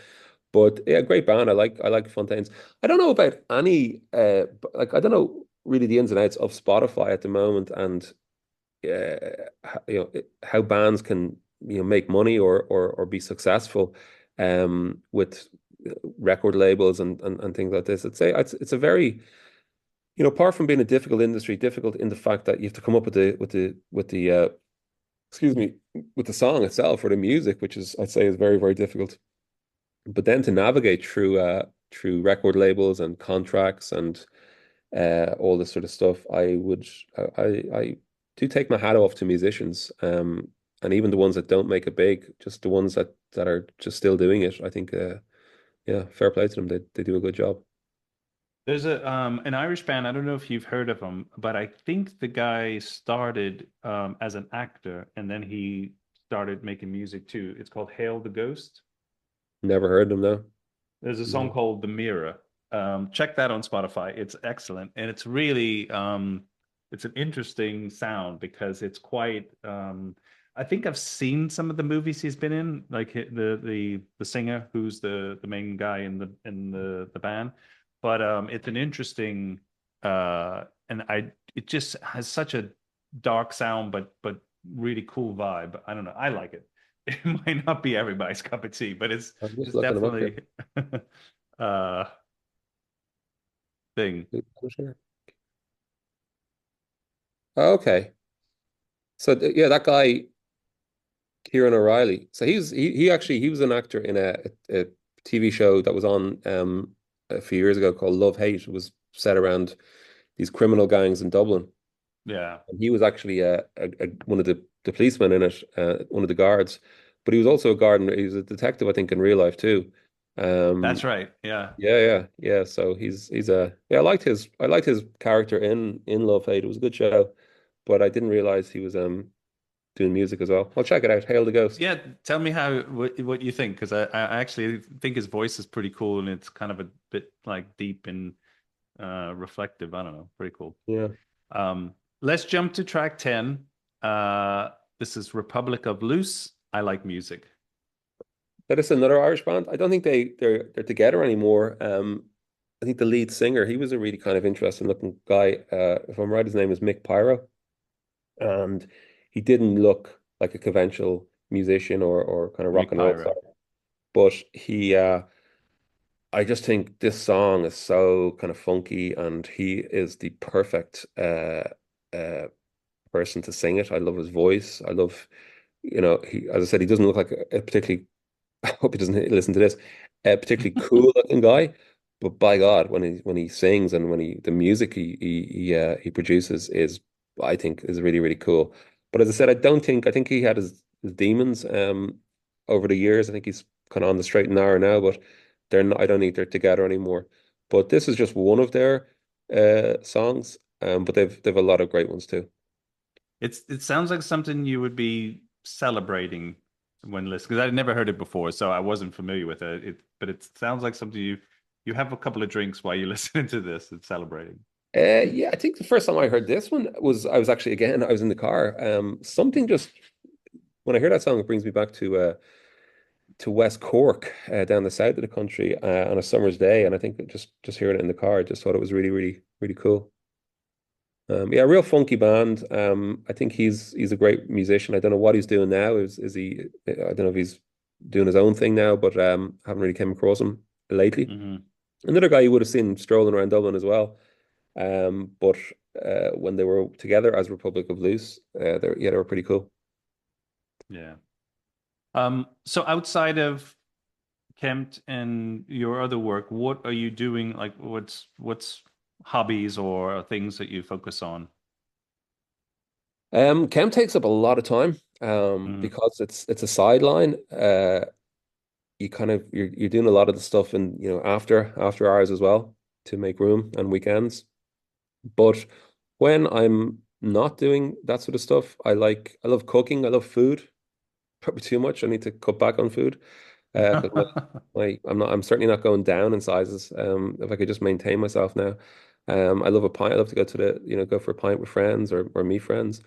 But yeah, great band. I like Fontaines. I don't know about any like I don't know really the ins and outs of Spotify at the moment, and how bands can make money or be successful with record labels and things like this. It's a very apart from being a difficult industry, difficult in the fact that you have to come up with the excuse me, with the song itself or the music, which is I'd say is very, very difficult. But then to navigate through record labels and contracts and all this sort of stuff, I do take my hat off to musicians, and even the ones that don't make it big, just the ones that are just still doing it. I think yeah, fair play to them. They do a good job. there's a an Irish band, I don't know if you've heard of them, but I think the guy started as an actor and then he started making music too. It's called Hail the Ghost. Never heard them though. There's a song No. called The Mirror. Check that on Spotify. It's excellent. And it's really it's an interesting sound because it's quite I think I've seen some of the movies he's been in, like the singer who's the main guy in the band. But it's an interesting and I it just has such a dark sound but really cool vibe. I don't know. I like it. It might not be everybody's cup of tea, but it's I'm just it's looking them up here. definitely uh thing. Sure. Okay. So yeah, that guy Kieran O'Reilly. So he was an actor in a TV show that was on a few years ago called Love Hate. It was set around these criminal gangs in Dublin. Yeah, And he was actually one of the policemen in it, one of the guards. But he was also a gardener. He was a detective, I think, in real life too. that's Um, right. Yeah. yeah, yeah, yeah. So he's a yeah. I liked his character in Love Hate. It was a good show, but I didn't realize he was doing music as well. I'll check it out. Hail the Ghost. Yeah, tell me what you think because I actually think his voice is pretty cool and it's kind of a bit like deep and reflective. I don't know, pretty cool. Yeah. Let's jump to track 10. Uh this is Republic of Loose. I like music. That is another Irish band. I don't think they're together anymore. I think the lead singer, he was a really kind of interesting looking guy. If I'm right, his name is Mick Pyro, and he didn't look like a conventional musician or kind of rock Greek and roll star. pirate. But I just think this song is so kind of funky, and he is the perfect uh, person to sing it. I love his voice. I love, he, as I said, he doesn't look like a particularly, I hope he doesn't listen to this, a particularly cool looking guy. But by God, when he sings and the music he produces is, I think, is really, really cool. But as I said, I think he had his demons over the years. I think he's kind of on the straight and narrow now, but I don't think they're together anymore. But this is just one of their songs. But they've a lot of great ones too. It sounds like something you would be celebrating when listening, because I'd never heard it before, so I wasn't familiar with it. But it sounds like something you have a couple of drinks while you're listening to this and celebrating. Yeah, I think the first time I heard this one was I was actually again I was in the car. Something just when I hear that song, it brings me back to West Cork, down the south of the country, on a summer's day, and I think just hearing it in the car, I just thought it was really, really, really cool. Yeah, real funky band. I think he's a great musician. I don't know what he's doing now. Is he? I don't know if he's doing his own thing now, but haven't really came across him lately. Hmm. Another guy you would have seen strolling around Dublin as well. But when they were together as Republic of Loose, they were pretty cool. Yeah. So outside of Kempt and your other work, what are you doing? Like, what's hobbies or things that you focus on? Chem takes up a lot of time, Hmm. because it's a sideline. You're doing a lot of the stuff in, after hours as well to make room and weekends. But when I'm not doing that sort of stuff, I love cooking. I love food. Probably too much. I need to cut back on food. 'Cause I'm certainly not going down in sizes. If I could just maintain myself now. I love a pint. I love to go to go for a pint with friends or meet friends.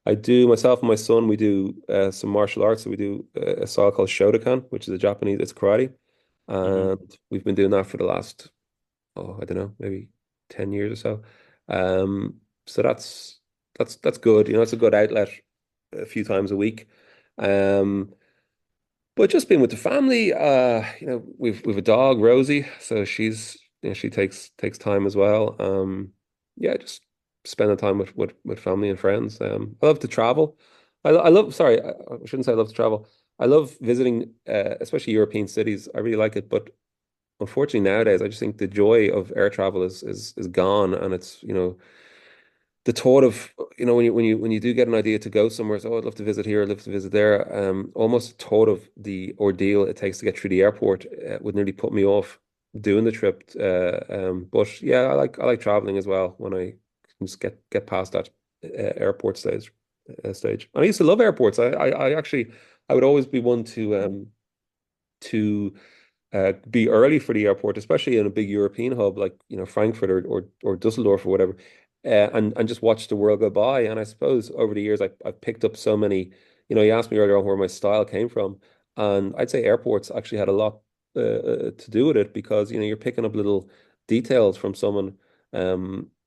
I do myself and my son. We do some martial arts. So we do a style called Shotokan, which is a Japanese. It's karate, Hmm. and we've been doing that for the last, I don't know, maybe 10 years or so. So that's good. It's a good outlet a few times a week. Um, but just being with the family, we've a dog, Rosie, so she takes time as well. Yeah, just spending time with family and friends. I love to travel. I love, sorry, I shouldn't say I love to travel. I love visiting, especially European cities. I really like it, but unfortunately nowadays, I just think the joy of air travel is gone, and it's, the thought of, when you do get an idea to go somewhere, so, oh, I'd love to visit here, I'd love to visit there. Almost the thought of the ordeal it takes to get through the airport would nearly put me off doing the trip. But yeah, I like traveling as well when I can just get past that airport stage. And I used to love airports. I actually I would always be one to be early for the airport, especially in a big European hub like, Frankfurt or Dusseldorf or whatever, and just watch the world go by. And I suppose over the years I've picked up so many. You asked me earlier on where my style came from, and I'd say airports actually had a lot to do with it, because you're picking up little details from someone,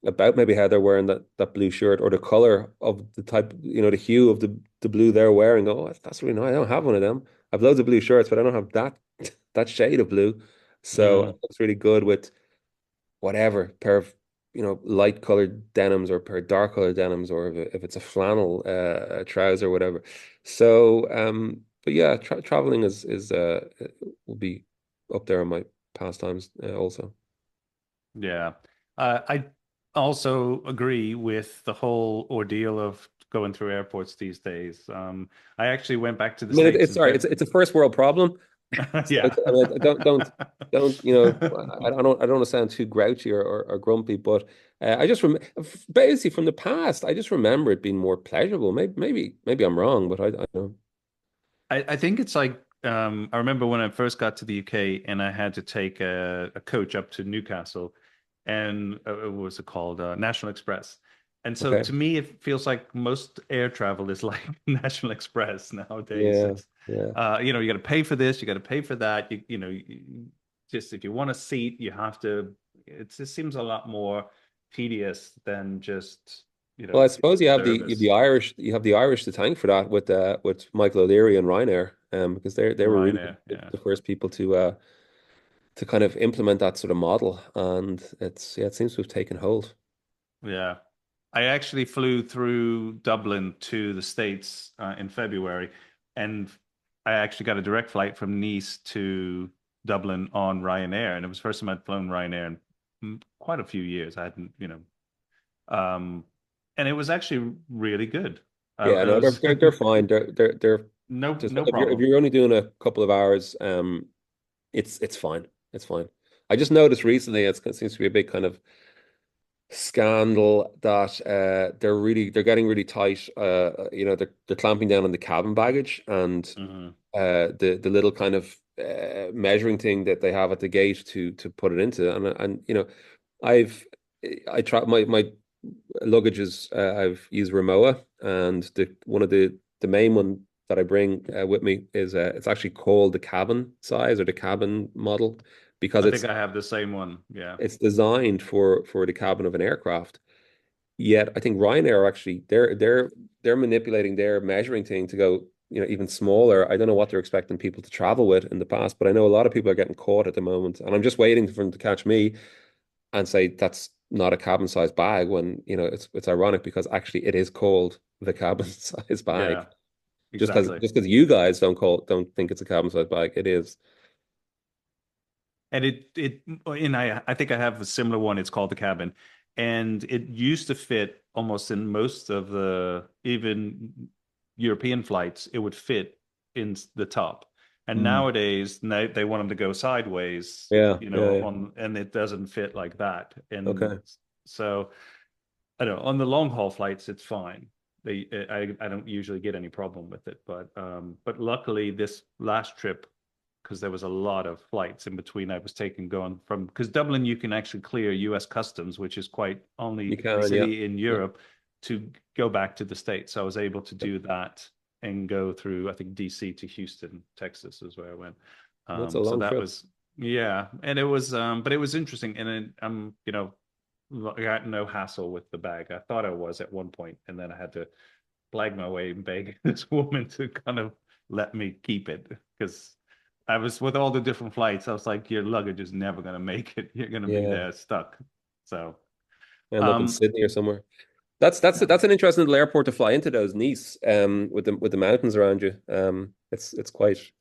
about maybe how they're wearing that blue shirt, or the color of the type, the hue of the blue they're wearing. Oh, that's really nice. I don't have one of them. I've loads of blue shirts, but I don't have that shade of blue. So it Hmm. looks really good with whatever pair of, light colored denims or pair of dark colored denims, or if it's a flannel trouser or whatever. So, but yeah, traveling is will be up there on my pastimes, also. Yeah. I also agree with the whole ordeal of going through airports these days. I actually went back to the I mean, States it's in sorry, Feb. it's a first world problem. So Yeah. I mean, don't, I don't want to sound too grouchy or grumpy, but I just basically from the past, I just remember it being more pleasurable. Maybe I'm wrong, but I don't. I think it's like I remember when I first got to the UK and I had to take a coach up to Newcastle, and what was it called? National Express. And so Okay. to me, it feels like most air travel is like National Express nowadays. Yeah. It's Yeah. you got to pay for this, you got to pay for that. Just if you want a seat, you have to. It just seems a lot more tedious than just Well, I suppose service. You have the Irish to thank for that with Michael O'Leary and Ryanair, because they were really Ryanair, yeah. the first people to kind of implement that sort of model, and it seems to have taken hold. Yeah. I actually flew through Dublin to the States in February, and I actually got a direct flight from Nice to Dublin on Ryanair, and it was the first time I'd flown Ryanair in quite a few years. I hadn't, um, and it was actually really good. Yeah, It no, was they're fine. They're just no if problem. you're only doing a couple of hours, it's fine. It's fine. I just noticed recently it seems to be a big kind of scandal that they're getting really tight. They're clamping down on the cabin baggage and Hmm. the little kind of measuring thing that they have at the gate to put it into. And I've I try my luggage is I've used Rimowa, and the one of the main one that I bring with me is it's actually called the cabin size or the cabin model because I think I have the same one. Yeah. it's designed for the cabin of an aircraft. Yet I think Ryanair are actually they're manipulating their measuring thing to go, even smaller. I don't know what they're expecting people to travel with in the past, but I know a lot of people are getting caught at the moment, and I'm just waiting for them to catch me and say that's not a cabin size bag when, it's ironic because actually it is called the cabin size bag. Yeah, exactly. Just because you guys don't think it's a cabin size bag, it is. And and I think I have a similar one. It's called the cabin, and it used to fit almost in most of the even European flights. It would fit in the top, and Mm. nowadays now they want them to go sideways, Yeah, yeah, yeah. and it doesn't fit like that. And Okay. so I don't know, on the long haul flights, it's fine. I don't usually get any problem with it, but luckily this last trip, because there was a lot of flights in between I was taking going from, because Dublin you can actually clear US customs, which is quite You only can, yeah. city in Yeah. Europe to go back to the States. So I was able to do that and go through, I think DC to Houston, Texas is where I went. That's a So long that trip. was yeah, and it was but it was interesting, and I got no hassle with the bag. I thought I was at one point, and then I had to blag my way and beg this woman to kind of let me keep it because I was with all the different flights. I was like, your luggage is never going to make it. You're going to be Yeah. there stuck. So, End up in um, Sydney or somewhere. That's an interesting little airport to fly into, those Nice, with the mountains around you. It's quite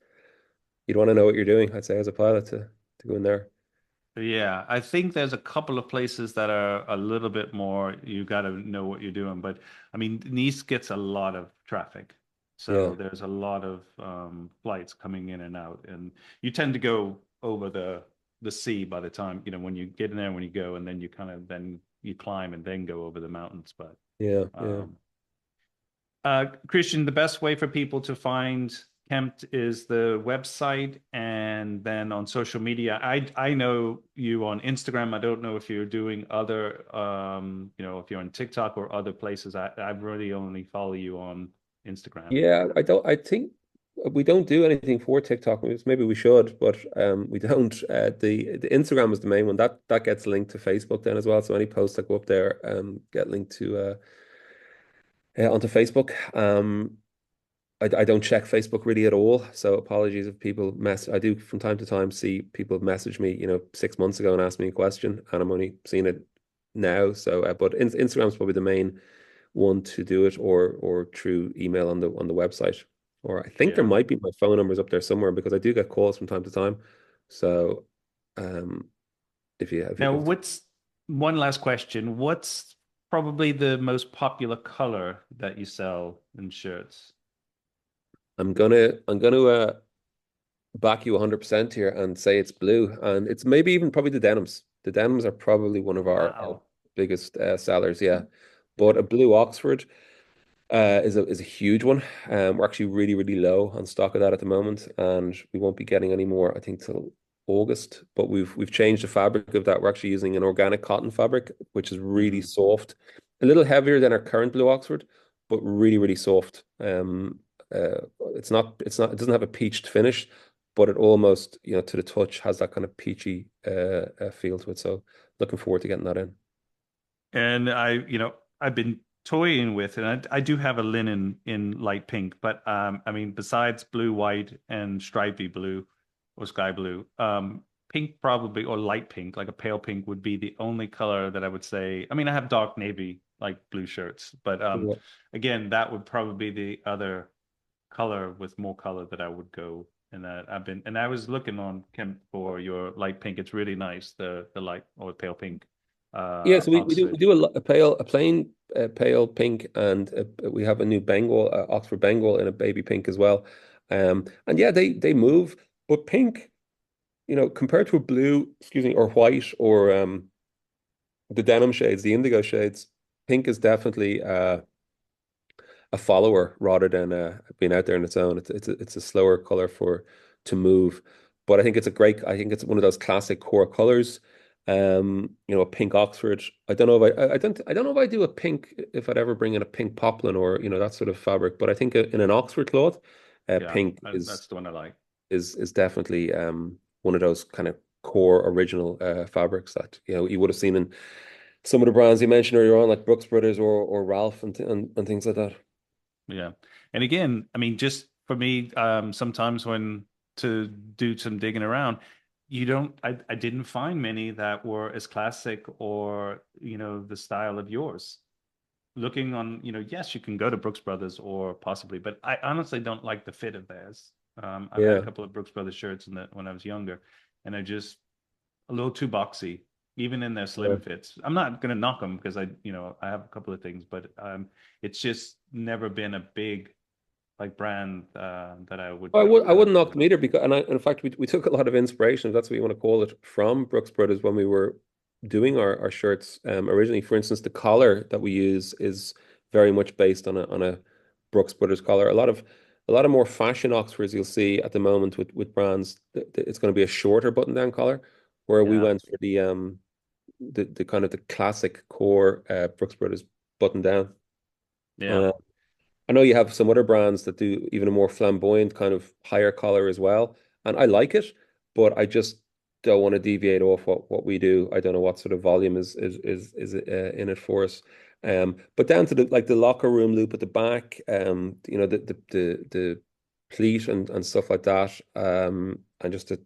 you'd want to know what you're doing, I'd say, as a pilot to go in there. yeah, I think there's a couple of places that are a little bit more, you got to know what you're doing. But I mean, Nice gets a lot of traffic. Yeah. So there's a lot of flights coming in and out. And you tend to go over the sea by the time, when you get in there, when you go, and then you kind of then you climb and then go over the mountains. But Yeah. Yeah. um, Christian, the best way for people to find Kempt is the website and then on social media. I know you on Instagram. I don't know if you're doing other, if you're on TikTok or other places. I really only follow you on Instagram. Yeah, I think we don't do anything for TikTok. Maybe we should, but we don't. The Instagram is the main one. That gets linked to Facebook then as well. So any posts that go up there get linked to onto Facebook. I don't check Facebook really at all. So apologies if people mess. I do from time to time see people message me, 6 months ago and ask me a question, and I'm only seeing it now. So, but Instagram's probably the main one to do it, or through email on the website. Or I think there Yeah. might be my phone numbers up there somewhere because I do get calls from time to time. So, um, Now, if what's one last question? What's probably the most popular color that you sell in shirts? I'm gonna back you 100% here and say it's blue, and it's maybe even probably the denims. The denims are probably one of our Wow. biggest sellers, yeah. But a blue Oxford is a huge one. We're actually really really low on stock of that at the moment, and we won't be getting any more, I think, till August. But we've changed the fabric of that. We're actually using an organic cotton fabric, which is really Hmm. soft, a little heavier than our current blue Oxford, but really really soft. It doesn't have a peached finish, but it almost, to the touch has that kind of peachy feel to it. So looking forward to getting that in. And I've been toying with, and I do have a linen in light pink, but I mean, besides blue, white, and stripy blue or sky blue, pink probably or light pink, like a pale pink, would be the only color that I would say. I mean, I have dark navy like blue shirts, but Yeah. again, that would probably be the other color with more color that I would go. And that I've been, and I was looking on Kempt for your light pink. It's really nice, the light or pale pink Yeah, so we Oxford. do a plain pale pink, and we have a new Bengal, Oxford Bengal in a baby pink as well. And yeah, they move, but pink, compared to a blue, excuse me, or white, or the denim shades, the indigo shades, pink is definitely a follower rather than being out there on its own. It's a slower color for to move, but I think it's one of those classic core colors. A pink Oxford. I don't know if I don't know if I do a pink, if I'd ever bring in a pink poplin, or that sort of fabric. But I think in an Oxford cloth, Yeah, pink that's the one I like. is definitely one of those kind of core original fabrics that you would have seen in some of the brands you mentioned earlier on, like Brooks Brothers or Ralph and things like that. Yeah. And again, I mean, just for me, sometimes when to do some digging around, I didn't find many that were as classic or, the style of yours. Looking on, yes, you can go to Brooks Brothers or possibly, but I honestly don't like the fit of theirs. I've had a Yeah. couple of Brooks Brothers shirts when I was younger, and they're just a little too boxy, even in their Yeah. slim fits. I'm not gonna knock them because I have a couple of things, but it's just never been a big like brand that I would I kind of wouldn't knock them either, because in fact we took a lot of inspiration, if that's what you want to call it, from Brooks Brothers when we were doing our shirts originally. For instance, the collar that we use is very much based on a Brooks Brothers collar. A lot of more fashion Oxfords you'll see at the moment with brands, it's going to be a shorter button down collar, where we yeah, went for the kind of the classic core Brooks Brothers button down. yeah, Uh, I know you have some other brands that do even a more flamboyant kind of higher collar as well, and I like it, but I just don't want to deviate off what we do. I don't know what sort of volume is in it for us. But down to the locker room loop at the back, the pleat and stuff like that, and just the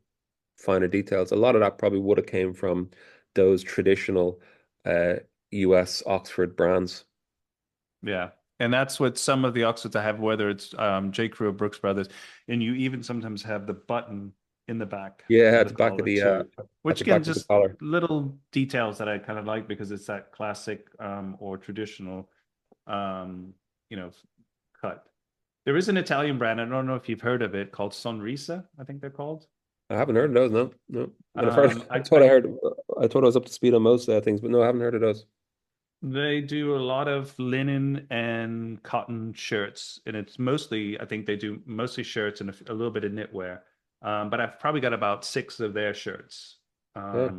finer details. A lot of that probably would have came from those traditional uh, US Oxford brands. yeah. And that's what some of the Oxfords I have, whether it's J. Crew or Brooks Brothers, and you even sometimes have the button in the back Yeah, of at the the back of collar the too, at which the again, back of the just collar. little details that I kind of like because it's that classic or traditional um, you know, cut. There is an Italian brand. I don't know if you've heard of it called Sonrisa, I think they're called. I haven't heard of those. No, no. And I've heard. Um, I I, thought I I heard. I thought I was up to speed on most things, but no, I haven't heard of those. they do a lot of linen and cotton shirts, and it's mostly, I think they do mostly shirts and a little bit of knitwear. But I've probably got about six of their shirts. Yeah,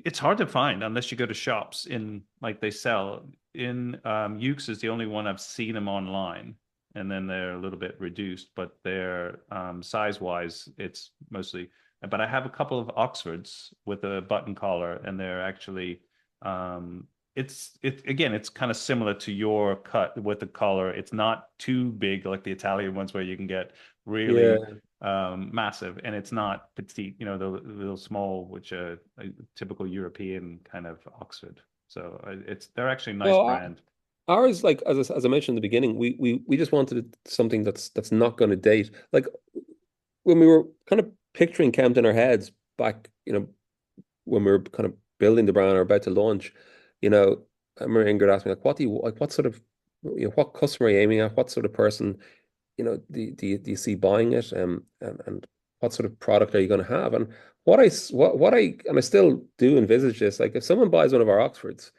It's hard to find unless you go to shops in like they sell in Ukes is the only one I've seen them online, and then they're a little bit reduced, but they're size wise, it's mostly. But I have a couple of Oxfords with a button collar, and they're actually it again, it's kind of similar to your cut with the collar. It's not too big like the Italian ones where you can get really yeah. massive, and it's not petite, the little small, which a typical European kind of Oxford. So they're actually a nice No, brand. ours, like as I mentioned in the beginning, we just wanted something that's not going to date. Like when we were kind of picturing Kempt in our heads back, when we were kind of building the brand or about to launch, I remember Ingrid asked me, like, what do you like? What sort of, what customer are you aiming at? What sort of person, do you see buying it? And what sort of product are you going to have? And and I still do envisage this. Like, if someone buys one of our Oxfords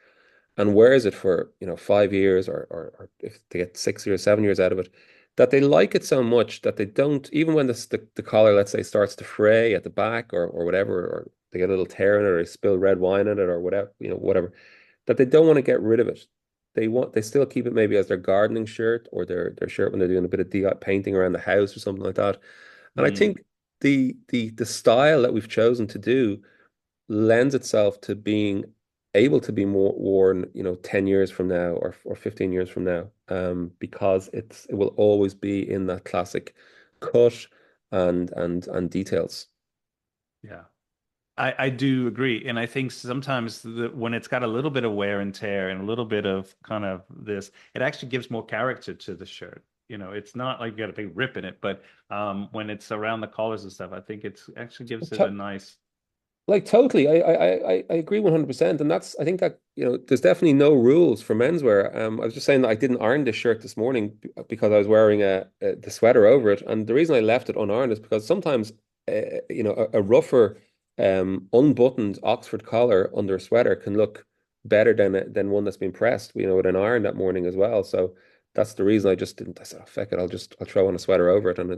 and wears it for 5 years, or if they get 6 years, 7 years out of it, that they like it so much that they don't, even when the collar, let's say, starts to fray at the back, or whatever, or they get a little tear in it, or they spill red wine in it, or whatever, that they don't want to get rid of it. They still keep it maybe as their gardening shirt, or their shirt when they're doing a bit of DIY painting around the house or something like that. And I Mm, think the style that we've chosen to do lends itself to being able to be more worn, 10 years from now or 15 years from now, because it will always be in that classic cut and details. Yeah. I do agree. And I think sometimes when it's got a little bit of wear and tear and a little bit of kind of this, it actually gives more character to the shirt. It's not like you got a big rip in it, but when it's around the collars and stuff, I think it's actually gives it a nice. Like totally, I agree 100%. And I think that, there's definitely no rules for menswear. I was just saying that I didn't iron this shirt this morning because I was wearing the sweater over it. And the reason I left it unironed is because sometimes, a rougher, unbuttoned Oxford collar under a sweater can look better than one that's been pressed, with an iron that morning as well. So that's the reason I just didn't. I said, oh, feck it, I'll throw on a sweater over it, and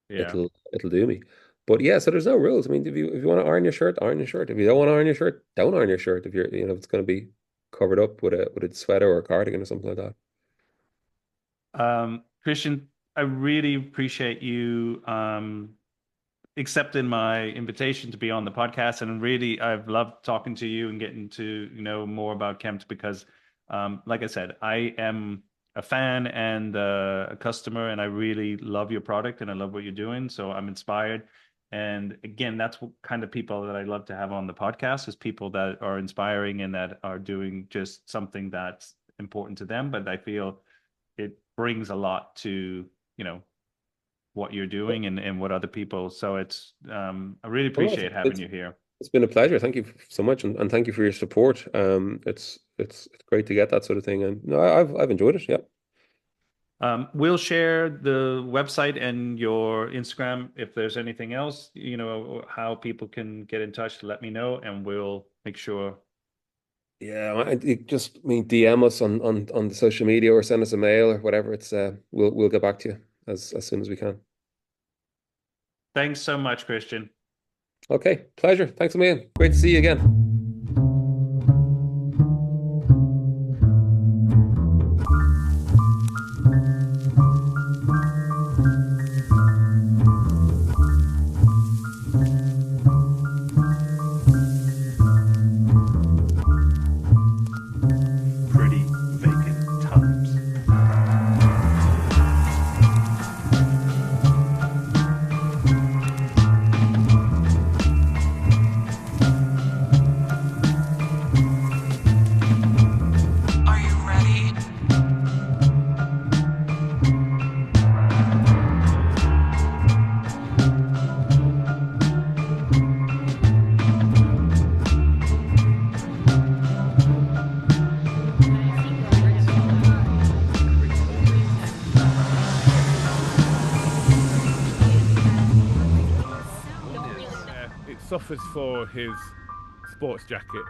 Yeah. it'll do me. But yeah, so there's no rules. I mean, if you want to iron your shirt, iron your shirt. If you don't want to iron your shirt, don't iron your shirt. If if it's going to be covered up with a sweater or a cardigan or something like that. Christian, I really appreciate you accepting my invitation to be on the podcast. And really, I've loved talking to you and getting to know more about Kempt because, like I said, I am a fan and a customer, and I really love your product and I love what you're doing. So I'm inspired. And again, that's what kind of people that I love to have on the podcast is people that are inspiring and that are doing just something that's important to them. But I feel it brings a lot to, you know, what you're doing and what other people. So I really Well, appreciate having you here. it's been a pleasure. Thank you so much, and thank you for your support. It's great to get that sort of thing, and no, I've enjoyed it. Yeah. We'll share the website and your Instagram. If there's anything else, how people can get in touch, let me know, and we'll make sure. Yeah, DM us on the social media or send us a mail or whatever. We'll get back to you as soon as we can. Thanks so much, Christian. Okay, pleasure. Thanks a million. Great to see you again. Pretty vacant times. Are you ready? It suffers for his sports jacket.